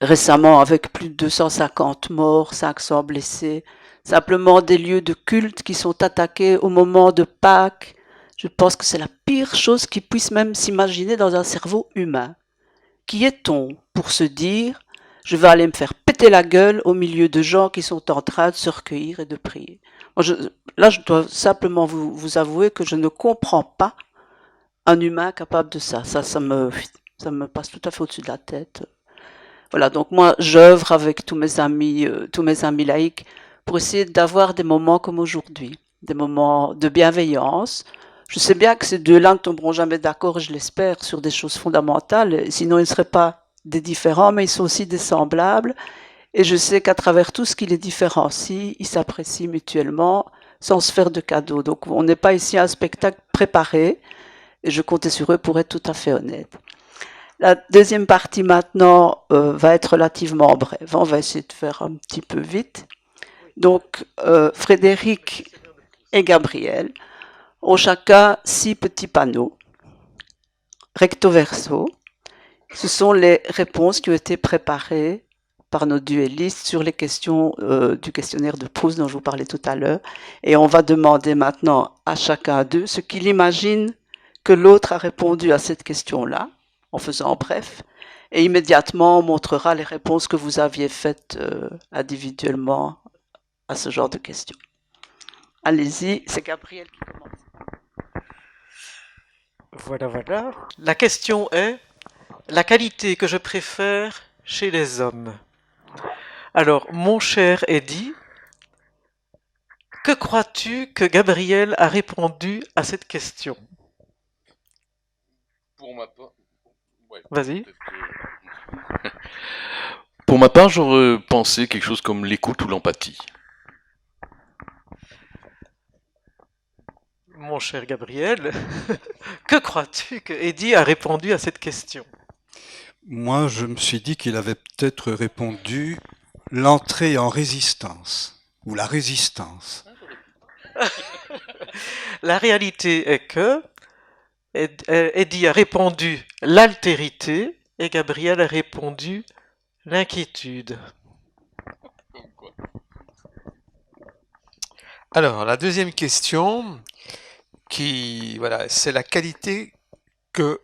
récemment avec plus de 250 morts, 500 blessés. Simplement des lieux de culte qui sont attaqués au moment de Pâques. Je pense que c'est la pire chose qui puisse même s'imaginer dans un cerveau humain. Qui est-on pour se dire « je vais aller me faire péter la gueule au milieu de gens qui sont en train de se recueillir et de prier ». Là, je dois simplement vous avouer que je ne comprends pas un humain capable de ça. Ça me passe tout à fait au-dessus de la tête. Voilà, donc moi, j'œuvre avec tous mes amis laïcs pour essayer d'avoir des moments comme aujourd'hui, des moments de bienveillance. Je sais bien que ces deux-là ne tomberont jamais d'accord, je l'espère, sur des choses fondamentales, sinon ils ne seraient pas des différents, mais ils sont aussi des semblables. Et je sais qu'à travers tout ce qui les différencie, ils s'apprécient mutuellement sans se faire de cadeaux. Donc on n'est pas ici à un spectacle préparé, et je comptais sur eux pour être tout à fait honnête. La deuxième partie maintenant va être relativement brève. On va essayer de faire un petit peu vite. Donc, Frédéric et Gabriel, ont chacun 6 petits panneaux, recto verso. Ce sont les réponses qui ont été préparées par nos duellistes sur les questions du questionnaire de Proust dont je vous parlais tout à l'heure. Et on va demander maintenant à chacun d'eux ce qu'il imagine que l'autre a répondu à cette question-là, en faisant bref. Et immédiatement, on montrera les réponses que vous aviez faites individuellement à ce genre de questions. Allez-y, c'est Gabriel qui commence. Voilà. La question est la qualité que je préfère chez les hommes. Alors, mon cher Eddy, que crois-tu que Gabriel a répondu à cette question? Pour ma part, ouais, Vas-y. Pour ma part, j'aurais pensé quelque chose comme l'écoute ou l'empathie. Mon cher Gabriel, que crois-tu que Eddy a répondu à cette question? Moi, je me suis dit qu'il avait peut-être répondu l'entrée en résistance, ou la résistance. La réalité est que Eddy a répondu l'altérité et Gabriel a répondu l'inquiétude. Alors, la deuxième question, c'est la qualité que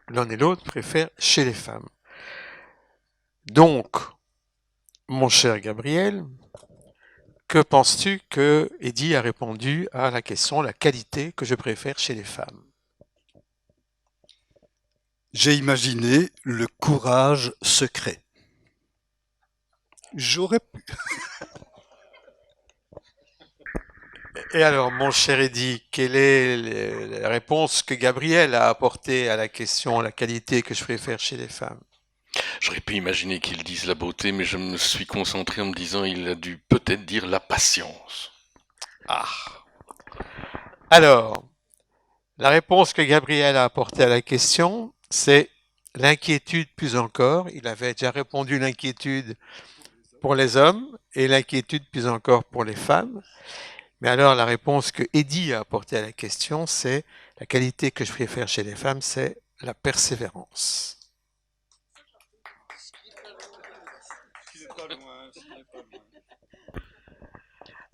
l'un et l'autre préfèrent chez les femmes. Donc, mon cher Gabriel, que penses-tu que Eddy a répondu à la question la qualité que je préfère chez les femmes? J'ai imaginé le courage secret. J'aurais pu. Et alors, mon cher Eddy, quelle est la réponse que Gabriel a apportée à la question la qualité que je préfère chez les femmes? J'aurais pu imaginer qu'il dise la beauté, mais je me suis concentré en me disant il a dû peut-être dire la patience. Ah. Alors, la réponse que Gabriel a apportée à la question, c'est l'inquiétude plus encore. Il avait déjà répondu l'inquiétude pour les hommes et l'inquiétude plus encore pour les femmes. Mais alors, la réponse que Eddy a apportée à la question, c'est la qualité que je préfère chez les femmes, c'est la persévérance.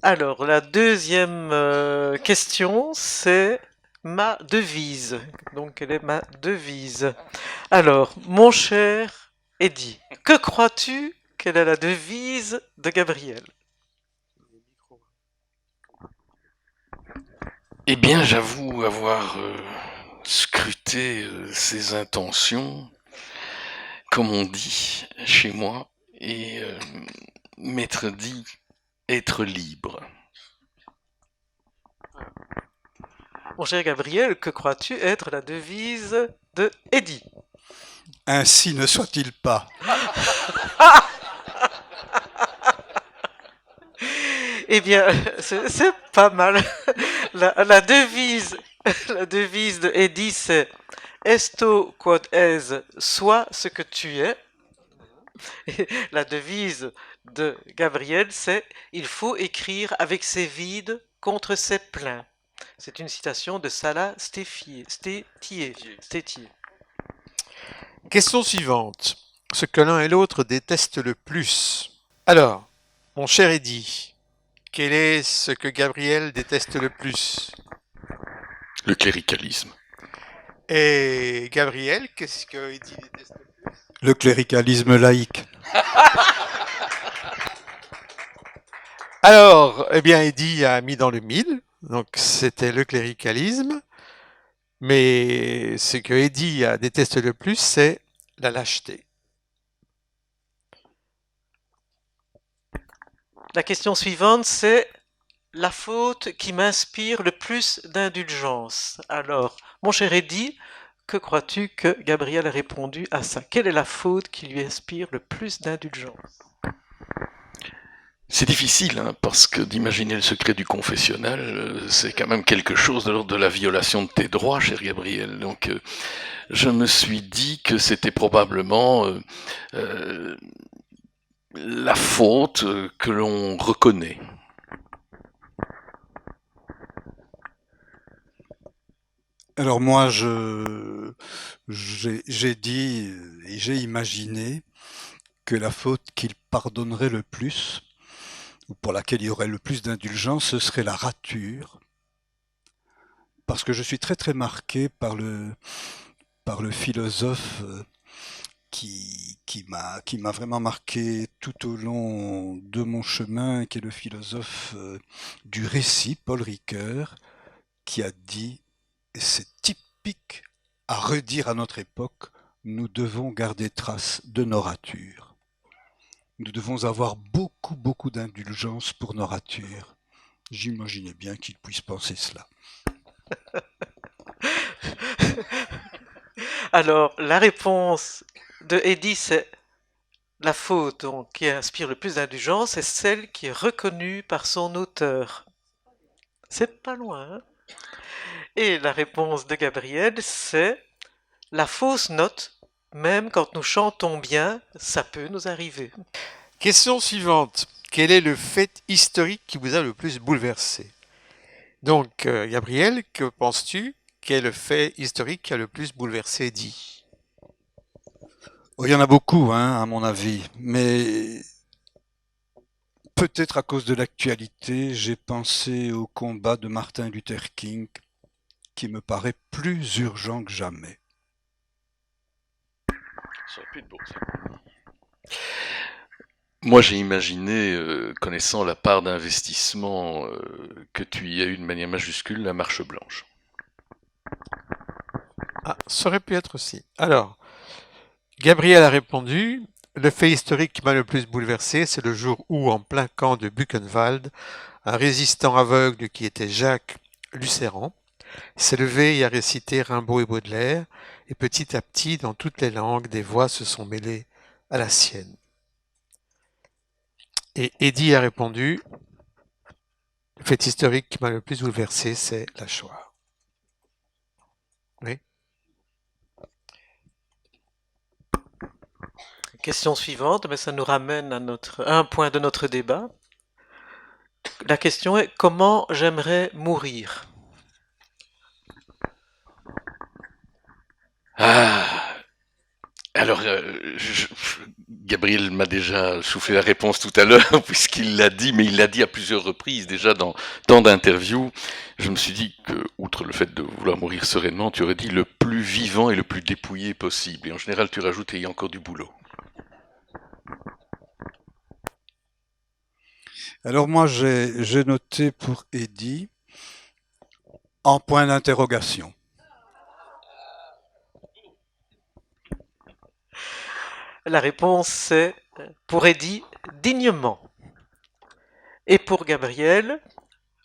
Alors, la deuxième question, c'est ma devise. Donc, quelle est ma devise? Alors, mon cher Eddy, que crois-tu quelle est la devise de Gabriel? Eh bien, j'avoue avoir scruté ses intentions, comme on dit chez moi, et m'être dit être libre. Mon cher Gabriel, que crois-tu être la devise de Eddy? Ainsi ne soit-il pas. Eh bien, c'est pas mal. La devise de Eddy, c'est Esto quod es, sois ce que tu es. Et la devise de Gabriel, c'est il faut écrire avec ses vides contre ses pleins. C'est une citation de Salah Stétier. Question suivante. Ce que l'un et l'autre détestent le plus. Alors, mon cher Eddy, quel est ce que Gabriel déteste le plus? Le cléricalisme. Et Gabriel, qu'est-ce que Eddy déteste le plus? Le cléricalisme laïque. Alors, eh bien, Eddy a mis dans le mille, donc c'était le cléricalisme, mais ce que Eddy déteste le plus, c'est la lâcheté. La question suivante, c'est la faute qui m'inspire le plus d'indulgence. Alors, mon cher Eddy, que crois-tu que Gabriel a répondu à ça? Quelle est la faute qui lui inspire le plus d'indulgence? C'est difficile, hein, parce que d'imaginer le secret du confessionnal, c'est quand même quelque chose de l'ordre de la violation de tes droits, cher Gabriel. Donc, je me suis dit que c'était probablement la faute que l'on reconnaît. Alors moi, j'ai dit et j'ai imaginé que la faute qu'il pardonnerait le plus, ou pour laquelle il y aurait le plus d'indulgence, ce serait la rature. Parce que je suis très très marqué par le philosophe qui m'a vraiment marqué tout au long de mon chemin, qui est le philosophe du récit, Paul Ricoeur, qui a dit, et c'est typique à redire à notre époque, nous devons garder trace de nos ratures. Nous devons avoir beaucoup, beaucoup d'indulgence pour nos ratures. J'imaginais bien qu'il puisse penser cela. Alors, la réponse de Eddie, c'est la faute donc, qui inspire le plus d'indulgence est celle qui est reconnue par son auteur. C'est pas loin, hein? Et la réponse de Gabriel, c'est la fausse note, même quand nous chantons bien, ça peut nous arriver. Question suivante. Quel est le fait historique qui vous a le plus bouleversé? Donc, Gabriel, que penses-tu? Quel est le fait historique qui a le plus bouleversé Eddie? Oh, il y en a beaucoup, hein, à mon avis, mais peut-être à cause de l'actualité, j'ai pensé au combat de Martin Luther King, qui me paraît plus urgent que jamais. Ça aurait pu être beau, ça. Moi, j'ai imaginé, connaissant la part d'investissement que tu y as eu de manière majuscule, la marche blanche. Ah, ça aurait pu être aussi. Alors, Gabriel a répondu, le fait historique qui m'a le plus bouleversé, c'est le jour où, en plein camp de Buchenwald, un résistant aveugle qui était Jacques Lucéran s'est levé et a récité Rimbaud et Baudelaire, et petit à petit, dans toutes les langues, des voix se sont mêlées à la sienne. Et Eddie a répondu, le fait historique qui m'a le plus bouleversé, c'est la Shoah. Oui. Question suivante, mais ça nous ramène à un point de notre débat. La question est comment j'aimerais mourir? Ah, alors, Gabriel m'a déjà soufflé la réponse tout à l'heure, puisqu'il l'a dit, mais il l'a dit à plusieurs reprises déjà dans tant d'interviews. Je me suis dit que, outre le fait de vouloir mourir sereinement, tu aurais dit le plus vivant et le plus dépouillé possible. Et en général, tu rajoutes ayant encore du boulot. Alors moi, j'ai noté pour Eddie en point d'interrogation. La réponse c'est, pour Eddie, dignement. Et pour Gabriel,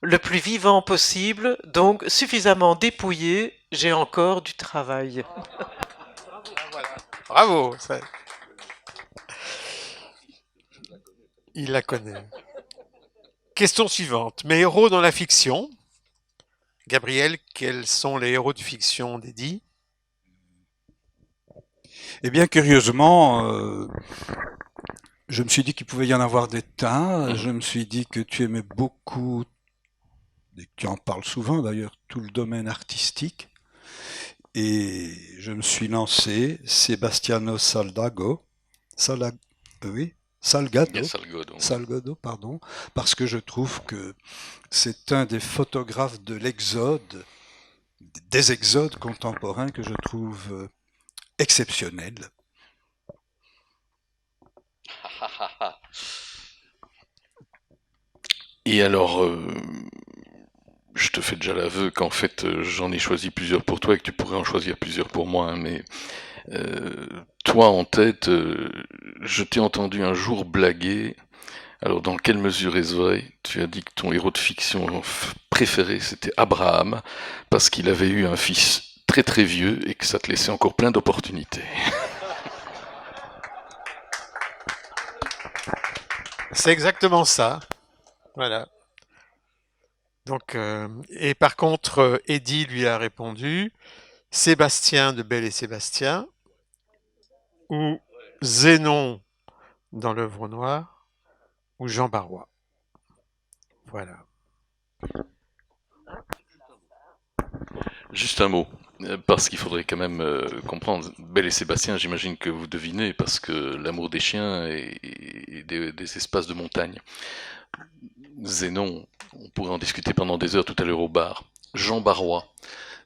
le plus vivant possible, donc suffisamment dépouillé, j'ai encore du travail. Voilà. Bravo. Ça... Il la connaît. Question suivante. Mes héros dans la fiction. Gabriel, quels sont les héros de fiction d'Eddie? Eh bien, curieusement, je me suis dit qu'il pouvait y en avoir des tas. Je me suis dit que tu aimais beaucoup, et que tu en parles souvent d'ailleurs, tout le domaine artistique. Et je me suis lancé Sebastiano Salgado, Salgado, pardon, parce que je trouve que c'est un des photographes de l'exode, des exodes contemporains que je trouve exceptionnel. Et alors, je te fais déjà l'aveu qu'en fait, j'en ai choisi plusieurs pour toi et que tu pourrais en choisir plusieurs pour moi, hein, mais toi en tête, je t'ai entendu un jour blaguer. Alors, dans quelle mesure est-ce vrai? Tu as dit que ton héros de fiction préféré, c'était Abraham, parce qu'il avait eu un fils très très vieux et que ça te laissait encore plein d'opportunités. C'est exactement ça. Voilà. Donc, et par contre, Eddie lui a répondu Sébastien de Belle et Sébastien ou Zénon dans l'œuvre noire ou Jean Barrois. Voilà. Juste un mot, parce qu'il faudrait quand même comprendre. Belle et Sébastien, j'imagine que vous devinez, parce que l'amour des chiens et des espaces de montagne. Zénon, on pourrait en discuter pendant des heures tout à l'heure au bar. Jean Barrois,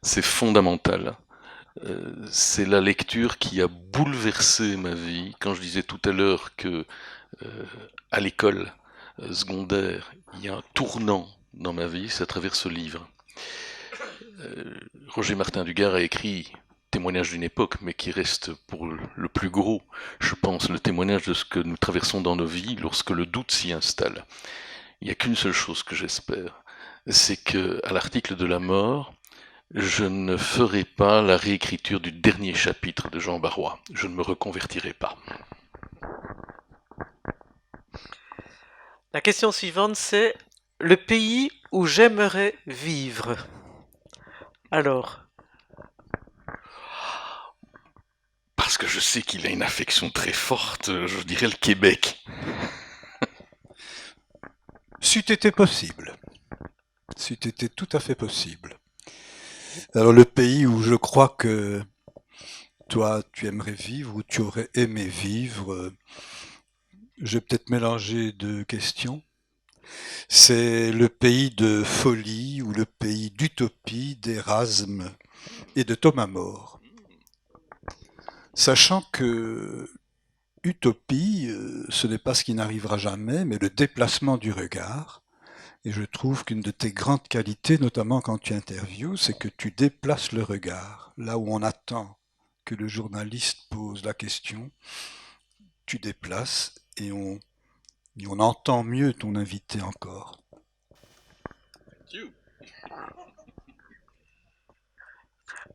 c'est fondamental. C'est la lecture qui a bouleversé ma vie. Quand je disais tout à l'heure que à l'école secondaire, il y a un tournant dans ma vie, c'est à travers ce livre. Roger Martin Dugard a écrit témoignage d'une époque, mais qui reste pour le plus gros, je pense, le témoignage de ce que nous traversons dans nos vies lorsque le doute s'y installe. Il n'y a qu'une seule chose que j'espère, c'est que à l'article de la mort, je ne ferai pas la réécriture du dernier chapitre de Jean Barrois. Je ne me reconvertirai pas. La question suivante, c'est le pays où j'aimerais vivre. Alors, Parce que je sais qu'il a une affection très forte, je dirais le Québec. C'eût été possible. C'eût été tout à fait possible. Alors le pays où je crois que toi tu aimerais vivre, ou tu aurais aimé vivre, je vais peut-être mélanger deux questions. C'est le pays de folie ou le pays d'utopie d'Erasme et de Thomas More. Sachant que utopie, ce n'est pas ce qui n'arrivera jamais, mais le déplacement du regard. Et je trouve qu'une de tes grandes qualités, notamment quand tu interviews, c'est que tu déplaces le regard. Là où on attend que le journaliste pose la question, tu déplaces et on entend mieux ton invité encore.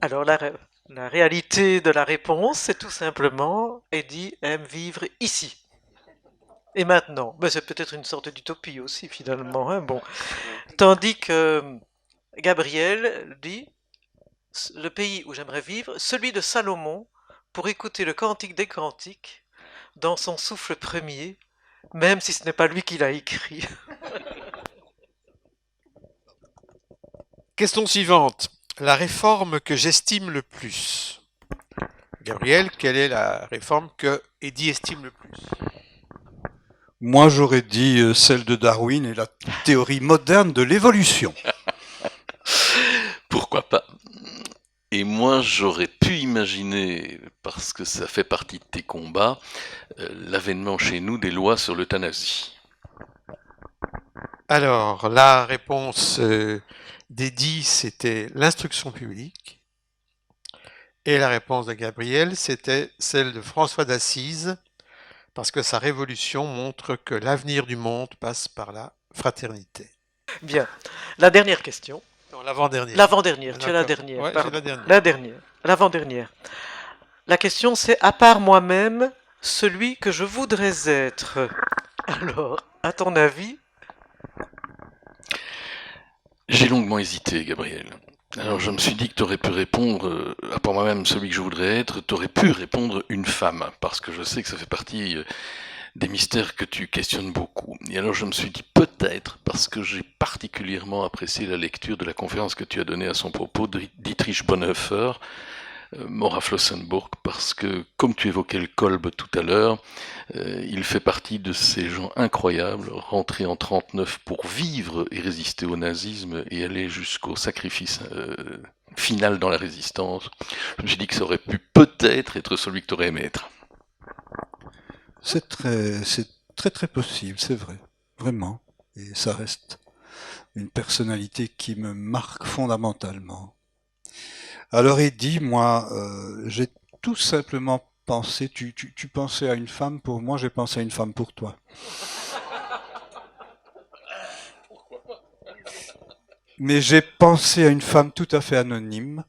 alors la réalité de la réponse, c'est tout simplement Eddie aime vivre ici. Et maintenant, mais c'est peut-être une sorte d'utopie aussi finalement. Hein, bon. Tandis que Gabriel dit le pays où j'aimerais vivre, celui de Salomon, pour écouter le cantique des cantiques dans son souffle premier, même si ce n'est pas lui qui l'a écrit. Question suivante. La réforme que j'estime le plus. Gabriel, quelle est la réforme que Eddie estime le plus? Moi, j'aurais dit celle de Darwin et la théorie moderne de l'évolution. Pourquoi pas? Et moi, j'aurais pu imaginer, parce que ça fait partie de tes combats, l'avènement chez nous des lois sur l'euthanasie. Alors, la réponse d'Eddie, c'était l'instruction publique. Et la réponse de Gabriel, c'était celle de François d'Assise, parce que sa révolution montre que l'avenir du monde passe par la fraternité. Bien. La dernière question. Non, l'avant-dernière. L'avant-dernière. Tu as la dernière. Ouais, pardon. c'est la dernière. La dernière. L'avant-dernière. La question, c'est à part moi-même, celui que je voudrais être. Alors, à ton avis? J'ai longuement hésité, Gabriel. Alors je me suis dit que tu aurais pu répondre, à part moi-même celui que je voudrais être, tu aurais pu répondre une femme, parce que je sais que ça fait partie des mystères que tu questionnes beaucoup. Et alors je me suis dit peut-être, parce que j'ai particulièrement apprécié la lecture de la conférence que tu as donnée à son propos, Dietrich Bonhoeffer, mort à Flossenburg, parce que, comme tu évoquais le Kolbe tout à l'heure, il fait partie de ces gens incroyables, rentrés en 1939 pour vivre et résister au nazisme et aller jusqu'au sacrifice final dans la résistance. Je me suis dit que ça aurait pu peut-être être celui que tu aurais aimé être. C'est très possible, c'est vrai, vraiment. Et ça reste une personnalité qui me marque fondamentalement. Alors Eddie, moi, j'ai tout simplement pensé, tu pensais à une femme pour moi, j'ai pensé à une femme pour toi. Mais j'ai pensé à une femme tout à fait anonyme,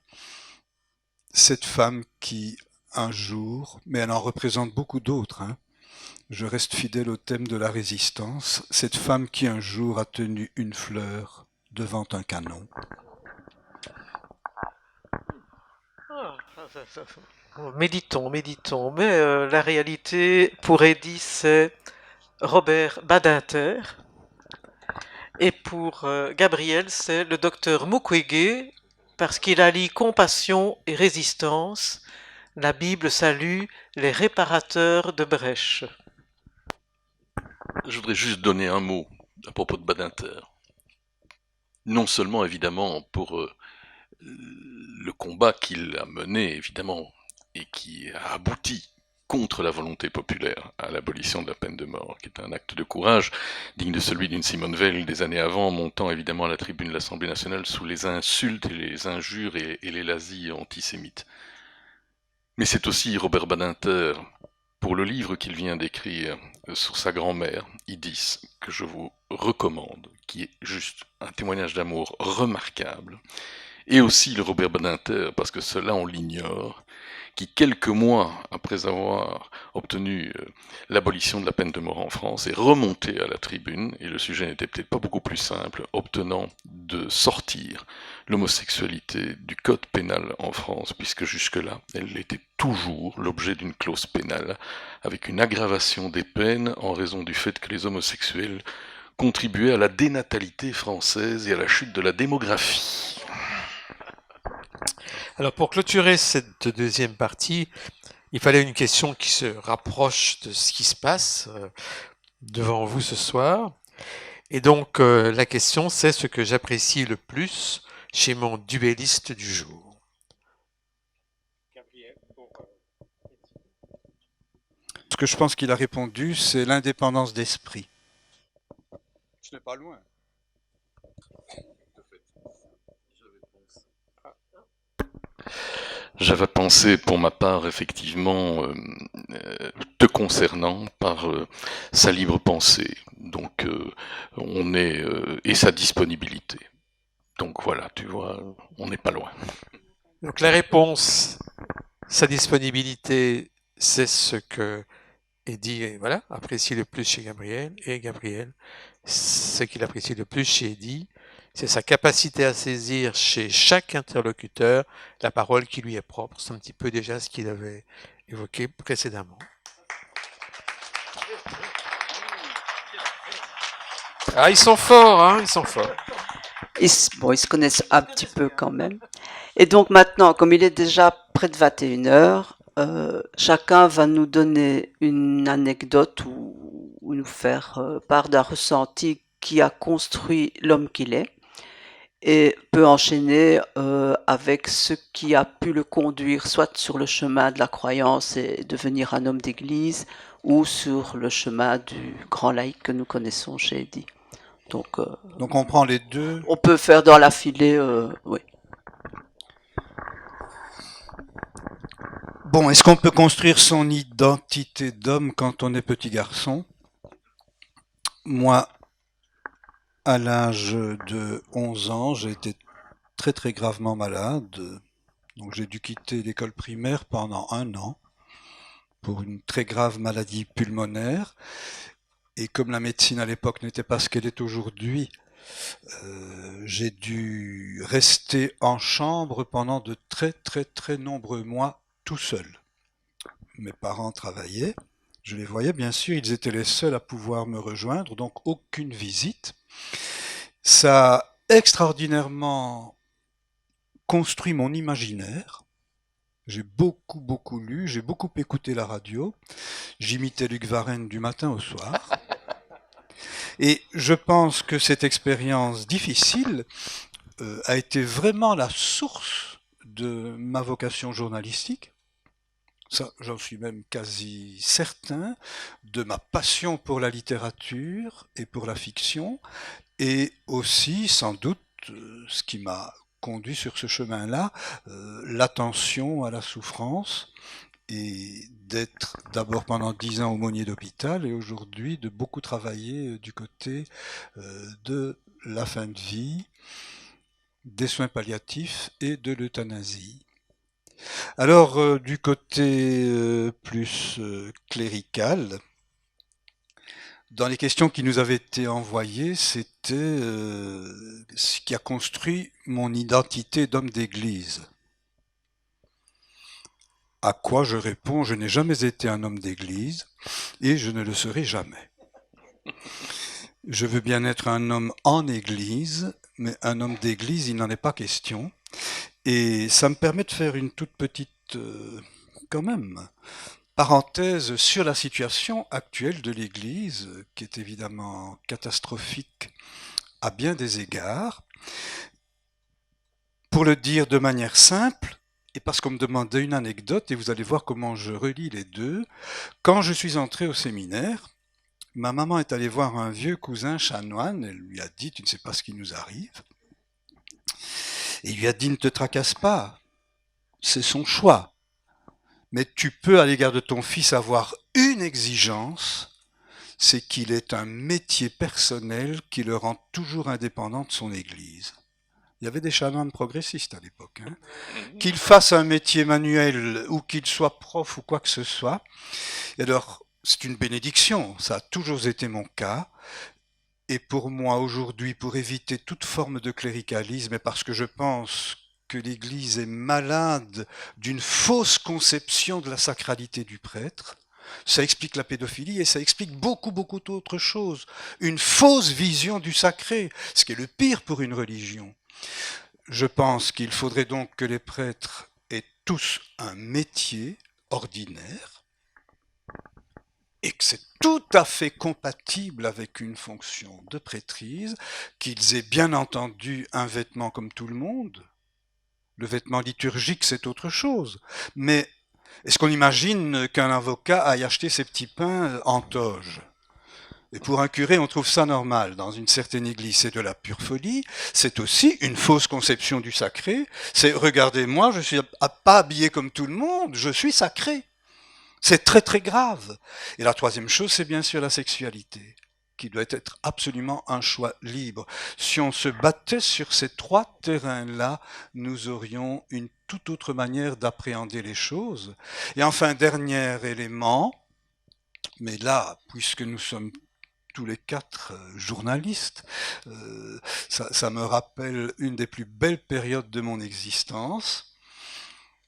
cette femme qui, un jour, mais elle en représente beaucoup d'autres, hein, je reste fidèle au thème de la résistance, cette femme qui un jour a tenu une fleur devant un canon. Méditons. Mais la réalité, pour Eddie, c'est Robert Badinter. Et pour Gabriel, c'est le docteur Mukwege, parce qu'il allie compassion et résistance. La Bible salue les réparateurs de brèches. Je voudrais juste donner un mot à propos de Badinter. Non seulement, évidemment, pour le combat qu'il a mené, évidemment, et qui a abouti contre la volonté populaire à l'abolition de la peine de mort, qui est un acte de courage digne de celui d'une Simone Veil des années avant, montant évidemment à la tribune de l'Assemblée nationale sous les insultes et les injures et les lazis antisémites. Mais c'est aussi Robert Badinter, pour le livre qu'il vient d'écrire sur sa grand-mère, Idis, que je vous recommande, qui est juste un témoignage d'amour remarquable, et aussi le Robert Badinter, parce que cela on l'ignore, qui quelques mois après avoir obtenu l'abolition de la peine de mort en France est remonté à la tribune, et le sujet n'était peut-être pas beaucoup plus simple, obtenant de sortir l'homosexualité du code pénal en France, puisque jusque-là, elle était toujours l'objet d'une clause pénale, avec une aggravation des peines en raison du fait que les homosexuels contribuaient à la dénatalité française et à la chute de la démographie. Alors pour clôturer cette deuxième partie, il fallait une question qui se rapproche de ce qui se passe devant vous ce soir. Et donc la question, c'est ce que j'apprécie le plus chez mon duelliste du jour. Ce que je pense qu'il a répondu, c'est l'indépendance d'esprit. Ce n'est pas loin. J'avais pensé pour ma part effectivement te concernant par sa libre pensée, donc on est et sa disponibilité. Donc voilà, tu vois, on n'est pas loin. Donc la réponse, sa disponibilité, c'est ce que Eddy voilà, apprécie le plus chez Gabriel, et Gabriel, ce qu'il apprécie le plus chez Eddy, c'est sa capacité à saisir chez chaque interlocuteur la parole qui lui est propre. C'est un petit peu déjà ce qu'il avait évoqué précédemment. Ah, ils sont forts, hein, ils sont forts. Ils se connaissent un petit peu quand même. Et donc maintenant, comme il est déjà près de 21h, chacun va nous donner une anecdote ou nous faire part d'un ressenti qui a construit l'homme qu'il est et peut enchaîner avec ce qui a pu le conduire soit sur le chemin de la croyance et devenir un homme d'église ou sur le chemin du grand laïc que nous connaissons chez Eddy. Donc on prend les deux. On peut faire dans la filée, oui. Bon, est-ce qu'on peut construire son identité d'homme quand on est petit garçon? Moi, à l'âge de 11 ans, j'ai été très très gravement malade. Donc j'ai dû quitter l'école primaire pendant 1 an pour une très grave maladie pulmonaire. Et comme la médecine à l'époque n'était pas ce qu'elle est aujourd'hui, j'ai dû rester en chambre pendant de très très très nombreux mois tout seul. Mes parents travaillaient, je les voyais bien sûr, ils étaient les seuls à pouvoir me rejoindre, donc aucune visite. Ça a extraordinairement construit mon imaginaire. J'ai beaucoup lu, j'ai beaucoup écouté la radio. J'imitais Luc Varenne du matin au soir. Et je pense que cette expérience difficile a été vraiment la source de ma vocation journalistique. Ça, j'en suis même quasi certain, de ma passion pour la littérature et pour la fiction, et aussi, sans doute, ce qui m'a conduit sur ce chemin-là, l'attention à la souffrance, et d'être d'abord pendant 10 ans aumônier d'hôpital, et aujourd'hui de beaucoup travailler du côté de la fin de vie, des soins palliatifs et de l'euthanasie. Alors, du côté plus clérical, dans les questions qui nous avaient été envoyées, c'était ce qui a construit mon identité d'homme d'église. À quoi je réponds, je n'ai jamais été un homme d'église et je ne le serai jamais. Je veux bien être un homme en église, mais un homme d'église, il n'en est pas question. Et ça me permet de faire une toute petite, quand même, parenthèse sur la situation actuelle de l'Église, qui est évidemment catastrophique à bien des égards. Pour le dire de manière simple, et parce qu'on me demandait une anecdote, et vous allez voir comment je relie les deux, quand je suis entré au séminaire, ma maman est allée voir un vieux cousin chanoine, elle lui a dit « Tu ne sais pas ce qui nous arrive ?» Et il lui a dit « Ne te tracasse pas, c'est son choix. Mais tu peux à l'égard de ton fils avoir une exigence, c'est qu'il ait un métier personnel qui le rend toujours indépendant de son église. » Il y avait des chanoines progressistes à l'époque. Hein. Qu'il fasse un métier manuel ou qu'il soit prof ou quoi que ce soit. Et alors, c'est une bénédiction, ça a toujours été mon cas. Et pour moi aujourd'hui, pour éviter toute forme de cléricalisme, et parce que je pense que l'Église est malade d'une fausse conception de la sacralité du prêtre, ça explique la pédophilie et ça explique beaucoup d'autres choses. Une fausse vision du sacré, ce qui est le pire pour une religion. Je pense qu'il faudrait donc que les prêtres aient tous un métier ordinaire et que c'est tout à fait compatible avec une fonction de prêtrise, qu'ils aient bien entendu un vêtement comme tout le monde. Le vêtement liturgique, c'est autre chose. Mais est-ce qu'on imagine qu'un avocat aille acheter ses petits pains en toge ? Et pour un curé, on trouve ça normal. Dans une certaine église, c'est de la pure folie. C'est aussi une fausse conception du sacré. C'est, regardez-moi, je suis pas habillé comme tout le monde, je suis sacré. C'est très grave. Et la troisième chose, c'est bien sûr la sexualité, qui doit être absolument un choix libre. Si on se battait sur ces trois terrains-là, nous aurions une toute autre manière d'appréhender les choses. Et enfin, dernier élément, mais là, puisque nous sommes tous les quatre journalistes, ça me rappelle une des plus belles périodes de mon existence.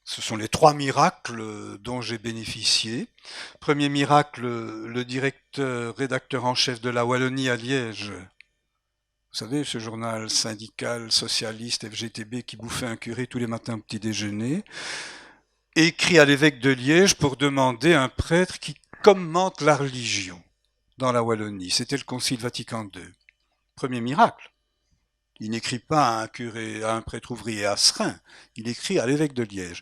Ce sont les 3 miracles dont j'ai bénéficié. Premier miracle, le directeur, rédacteur en chef de la Wallonie à Liège. Vous savez, ce journal syndical, socialiste, FGTB, qui bouffait un curé tous les matins au petit déjeuner, écrit à l'évêque de Liège pour demander un prêtre qui commente la religion dans la Wallonie. C'était le Concile Vatican II. Premier miracle. Il n'écrit pas à un curé, à un prêtre ouvrier à Seraing, il écrit à l'évêque de Liège.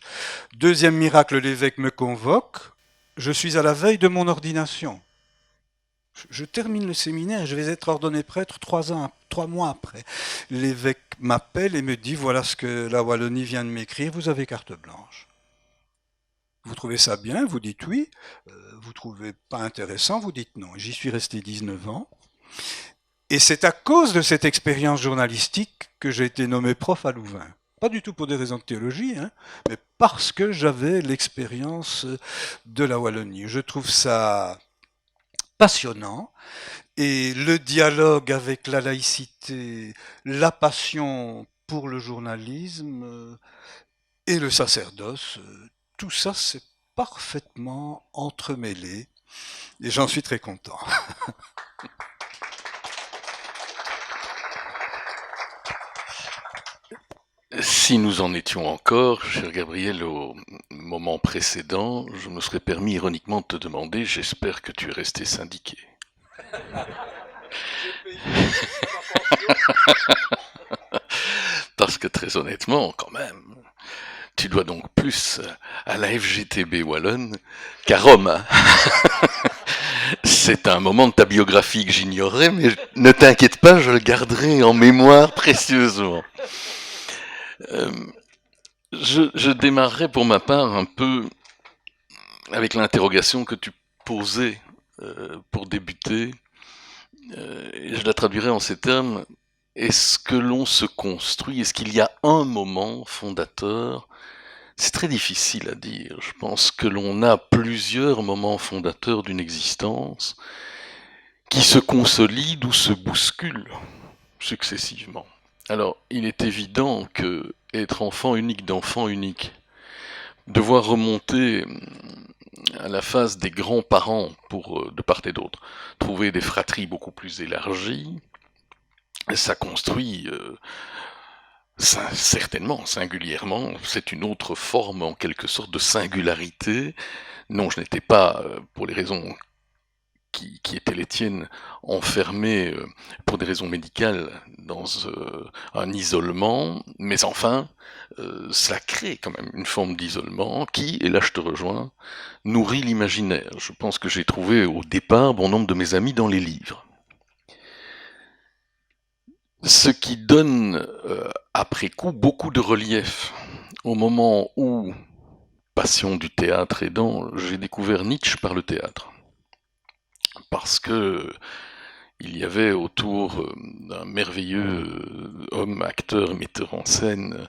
Deuxième miracle, l'évêque me convoque, je suis à la veille de mon ordination. Je termine le séminaire, je vais être ordonné prêtre 3 mois après. L'évêque m'appelle et me dit, voilà ce que la Wallonie vient de m'écrire, vous avez carte blanche. Vous trouvez ça bien, vous dites oui, vous trouvez pas intéressant, vous dites non. J'y suis resté 19 ans. Et c'est à cause de cette expérience journalistique que j'ai été nommé prof à Louvain. Pas du tout pour des raisons de théologie, hein, mais parce que j'avais l'expérience de la Wallonie. Je trouve ça passionnant. Et le dialogue avec la laïcité, la passion pour le journalisme et le sacerdoce, tout ça c'est parfaitement entremêlé. Et j'en suis très content. Si nous en étions encore, cher Gabriel, au moment précédent, je me serais permis ironiquement de te demander, j'espère que tu es resté syndiqué. Parce que très honnêtement, quand même, tu dois donc plus à la FGTB Wallonne qu'à Rome. C'est un moment de ta biographie que j'ignorais, mais ne t'inquiète pas, je le garderai en mémoire précieusement. Je démarrerai pour ma part un peu avec l'interrogation que tu posais pour débuter. Et je la traduirai en ces termes. Est-ce que l'on se construit? Est-ce qu'il y a un moment fondateur? C'est très difficile à dire. Je pense que l'on a plusieurs moments fondateurs d'une existence qui se consolident ou se bousculent successivement. Alors, il est évident que être enfant unique d'enfant unique, devoir remonter à la phase des grands-parents pour, de part et d'autre, trouver des fratries beaucoup plus élargies, ça construit certainement, singulièrement, c'est une autre forme en quelque sorte de singularité. Non, je n'étais pas, pour les raisons qui étaient les tiennes, enfermé pour des raisons médicales dans un isolement, mais enfin, cela crée quand même une forme d'isolement qui, et là je te rejoins, nourrit l'imaginaire. Je pense que j'ai trouvé au départ bon nombre de mes amis dans les livres. Ce qui donne, après coup, beaucoup de relief. Au moment où, passion du théâtre aidant, j'ai découvert Nietzsche par le théâtre. Parce que il y avait autour d'un merveilleux homme, acteur, metteur en scène,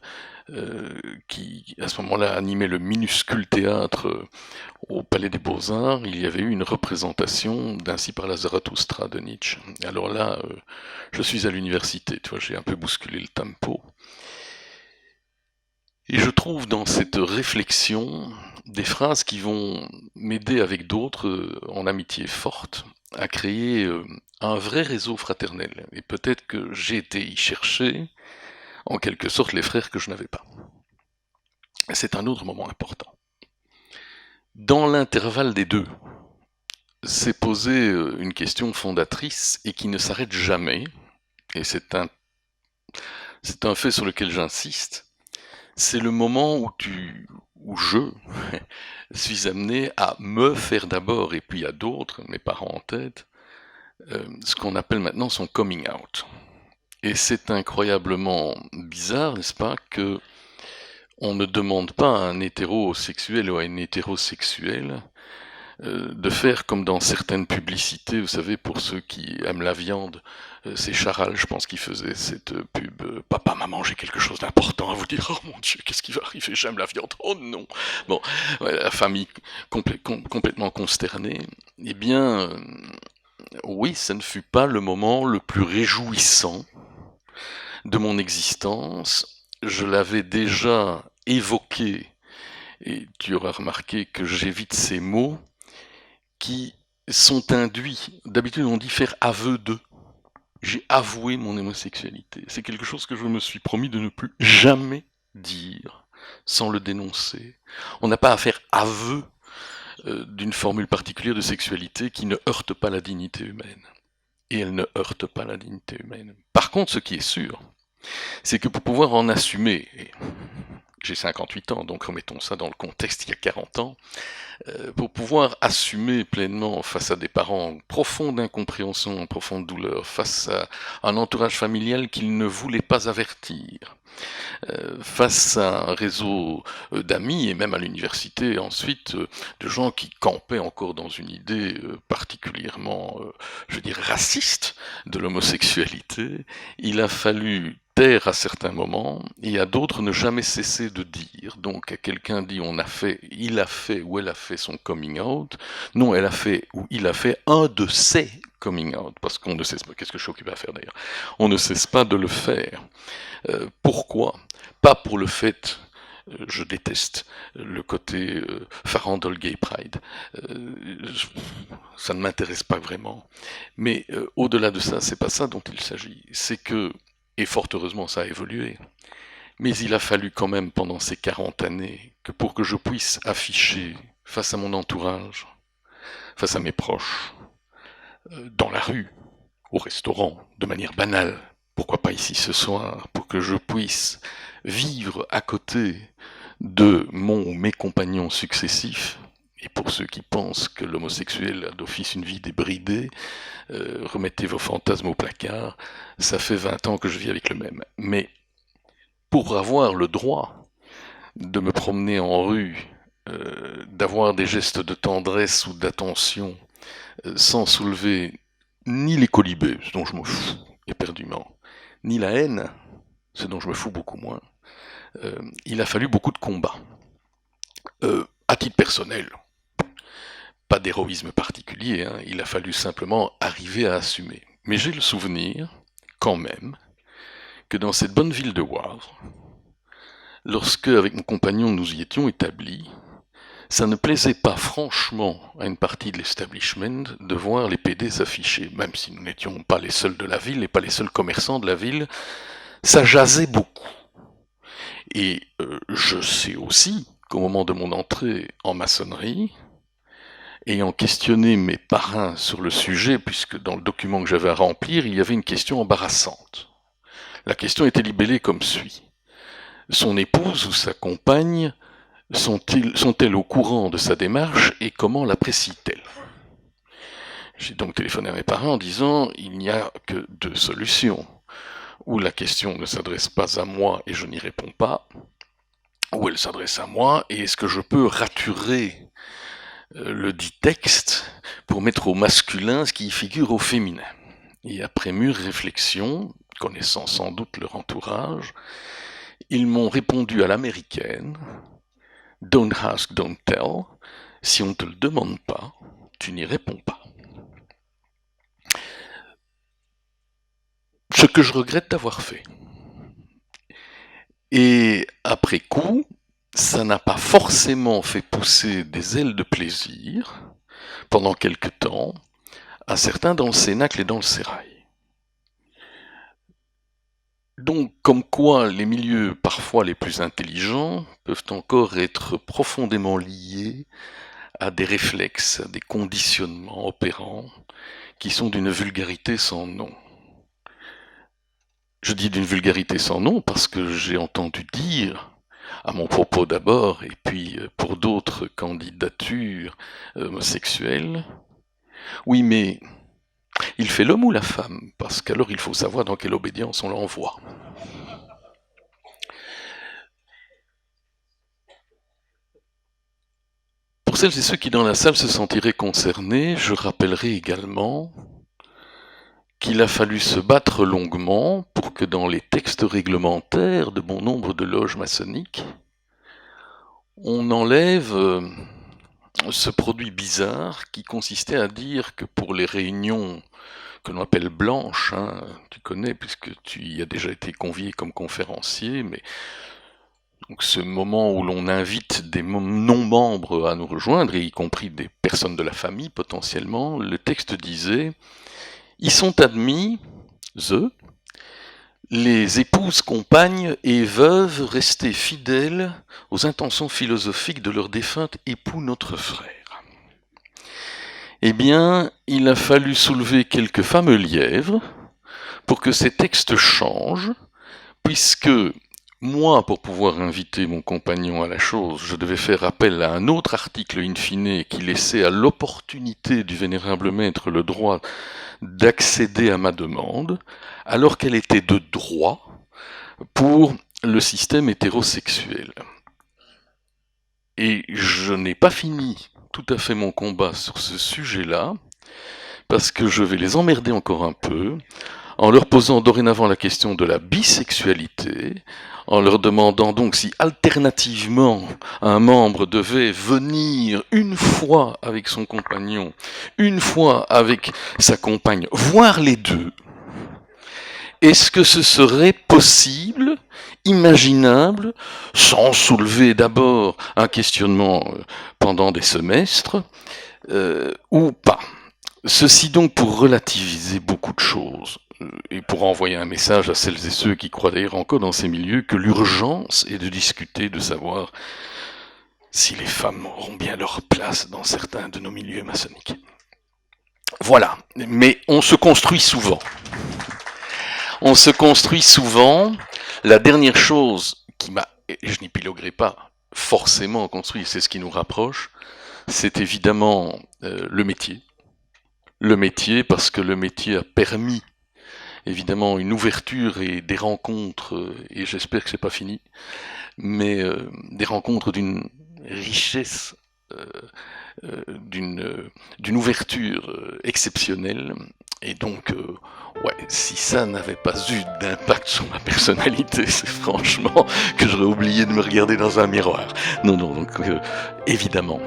qui à ce moment-là animait le minuscule théâtre au Palais des Beaux-Arts, il y avait eu une représentation d'Ainsi parla Zarathustra de Nietzsche. Alors là, je suis à l'université, tu vois, j'ai un peu bousculé le tempo. Et je trouve dans cette réflexion des phrases qui vont m'aider avec d'autres en amitié forte à créer un vrai réseau fraternel. Et peut-être que j'ai été y chercher, en quelque sorte, les frères que je n'avais pas. C'est un autre moment important. Dans l'intervalle des deux, s'est posée une question fondatrice et qui ne s'arrête jamais, et c'est un fait sur lequel j'insiste, c'est le moment où je suis amené à me faire d'abord, et puis à d'autres, mes parents en tête, ce qu'on appelle maintenant son coming out. Et c'est incroyablement bizarre, n'est-ce pas, que on ne demande pas à un hétérosexuel ou à une hétérosexuelle de faire comme dans certaines publicités, vous savez, pour ceux qui aiment la viande, c'est Charal, je pense, qui faisait cette pub « Papa, maman, j'ai quelque chose d'important à vous dire. Oh mon Dieu, qu'est-ce qui va arriver? J'aime la viande. Oh non !» Bon, ouais, la famille complètement consternée. Eh bien, oui, ça ne fut pas le moment le plus réjouissant de mon existence. Je l'avais déjà évoqué, et tu auras remarqué que j'évite ces mots, qui sont induits. D'habitude, on dit faire aveu de. J'ai avoué mon homosexualité. C'est quelque chose que je me suis promis de ne plus jamais dire sans le dénoncer. On n'a pas à faire aveu d'une formule particulière de sexualité qui ne heurte pas la dignité humaine. Et elle ne heurte pas la dignité humaine. Par contre, ce qui est sûr, c'est que pour pouvoir en assumer, et j'ai 58 ans, donc remettons ça dans le contexte il y a 40 ans, pour pouvoir assumer pleinement face à des parents en profonde incompréhension, en profonde douleur, face à un entourage familial qu'ils ne voulaient pas avertir, face à un réseau d'amis et même à l'université ensuite de gens qui campaient encore dans une idée particulièrement, je veux dire, raciste de l'homosexualité, il a fallu taire à certains moments et à d'autres ne jamais cesser de dire. Donc à quelqu'un dit il a fait ou elle a fait son coming out. Non, elle a fait ou il a fait un de ses coming out, parce qu'on ne cesse pas. Qu'est-ce que je suis occupé à faire d'ailleurs? On ne cesse pas de le faire. Pourquoi? Pas pour le fait, je déteste le côté farandole gay pride, ça ne m'intéresse pas vraiment, mais au-delà de ça, c'est pas ça dont il s'agit, c'est que, et fort heureusement ça a évolué, mais il a fallu quand même pendant ces 40 années que pour que je puisse afficher face à mon entourage, face à mes proches, dans la rue, au restaurant, de manière banale, pourquoi pas ici ce soir, pour que je puisse vivre à côté de mon ou mes compagnons successifs, et pour ceux qui pensent que l'homosexuel a d'office une vie débridée, remettez vos fantasmes au placard, ça fait 20 ans que je vis avec le même. Mais pour avoir le droit de me promener en rue, d'avoir des gestes de tendresse ou d'attention, sans soulever ni les colibés, ce dont je me fous éperdument, ni la haine, ce dont je me fous beaucoup moins, il a fallu beaucoup de combats. À titre personnel, pas d'héroïsme particulier, hein, il a fallu simplement arriver à assumer. Mais j'ai le souvenir, quand même, que dans cette bonne ville de Wavre, lorsque, avec mon compagnon, nous y étions établis, ça ne plaisait pas franchement à une partie de l'establishment de voir les PD s'afficher, même si nous n'étions pas les seuls de la ville et pas les seuls commerçants de la ville, ça jasait beaucoup. Et je sais aussi qu'au moment de mon entrée en maçonnerie, ayant questionné mes parrains sur le sujet, puisque dans le document que j'avais à remplir, il y avait une question embarrassante. La question était libellée comme suit. Son épouse ou sa compagne sont-elles au courant de sa démarche et comment l'apprécient-elles? J'ai donc téléphoné à mes parents en disant « Il n'y a que deux solutions. Ou la question ne s'adresse pas à moi et je n'y réponds pas, ou elle s'adresse à moi et est-ce que je peux raturer le dit texte pour mettre au masculin ce qui y figure au féminin ?» Et après mûre réflexion, connaissant sans doute leur entourage, ils m'ont répondu à l'américaine « Don't ask, don't tell. Si on ne te le demande pas, tu n'y réponds pas. » Ce que je regrette d'avoir fait. Et après coup, ça n'a pas forcément fait pousser des ailes de plaisir, pendant quelque temps, à certains dans le Cénacle et dans le Sérail. Donc, comme quoi les milieux parfois les plus intelligents peuvent encore être profondément liés à des réflexes, à des conditionnements opérants qui sont d'une vulgarité sans nom. Je dis d'une vulgarité sans nom parce que j'ai entendu dire, à mon propos d'abord, et puis pour d'autres candidatures homosexuelles, oui mais il fait l'homme ou la femme, parce qu'alors il faut savoir dans quelle obédience on l'envoie. Pour celles et ceux qui dans la salle se sentiraient concernés, je rappellerai également qu'il a fallu se battre longuement pour que dans les textes réglementaires de bon nombre de loges maçonniques, on enlève ce produit bizarre qui consistait à dire que pour les réunions que l'on appelle blanches, hein, tu connais puisque tu y as déjà été convié comme conférencier, mais donc ce moment où l'on invite des non-membres à nous rejoindre, y compris des personnes de la famille potentiellement, le texte disait « Ils sont admis, les épouses, compagnes et veuves restées fidèles aux intentions philosophiques de leur défunt époux notre frère. » Eh bien, il a fallu soulever quelques fameux lièvres pour que ces textes changent, puisque moi, pour pouvoir inviter mon compagnon à la chose, je devais faire appel à un autre article in fine qui laissait à l'opportunité du vénérable maître le droit d'accéder à ma demande, alors qu'elle était de droit pour le système hétérosexuel. Et je n'ai pas fini tout à fait mon combat sur ce sujet-là, parce que je vais les emmerder encore un peu, en leur posant dorénavant la question de la bisexualité, en leur demandant donc si alternativement un membre devait venir une fois avec son compagnon, une fois avec sa compagne, voire les deux, est-ce que ce serait possible, imaginable, sans soulever d'abord un questionnement pendant des semestres, ou pas? Ceci donc pour relativiser beaucoup de choses, et pour envoyer un message à celles et ceux qui croient d'ailleurs encore dans ces milieux que l'urgence est de discuter, de savoir si les femmes auront bien leur place dans certains de nos milieux maçonniques. Voilà, mais on se construit souvent. On se construit souvent. La dernière chose qui m'a, et je n'épiloguerai pas, forcément construit, c'est ce qui nous rapproche, c'est évidemment le métier. Le métier, parce que le métier a permis évidemment une ouverture et des rencontres, et j'espère que c'est pas fini, mais des rencontres d'une richesse, d'une ouverture exceptionnelle. Et donc, ouais, si ça n'avait pas eu d'impact sur ma personnalité, c'est franchement que j'aurais oublié de me regarder dans un miroir. Non, donc évidemment.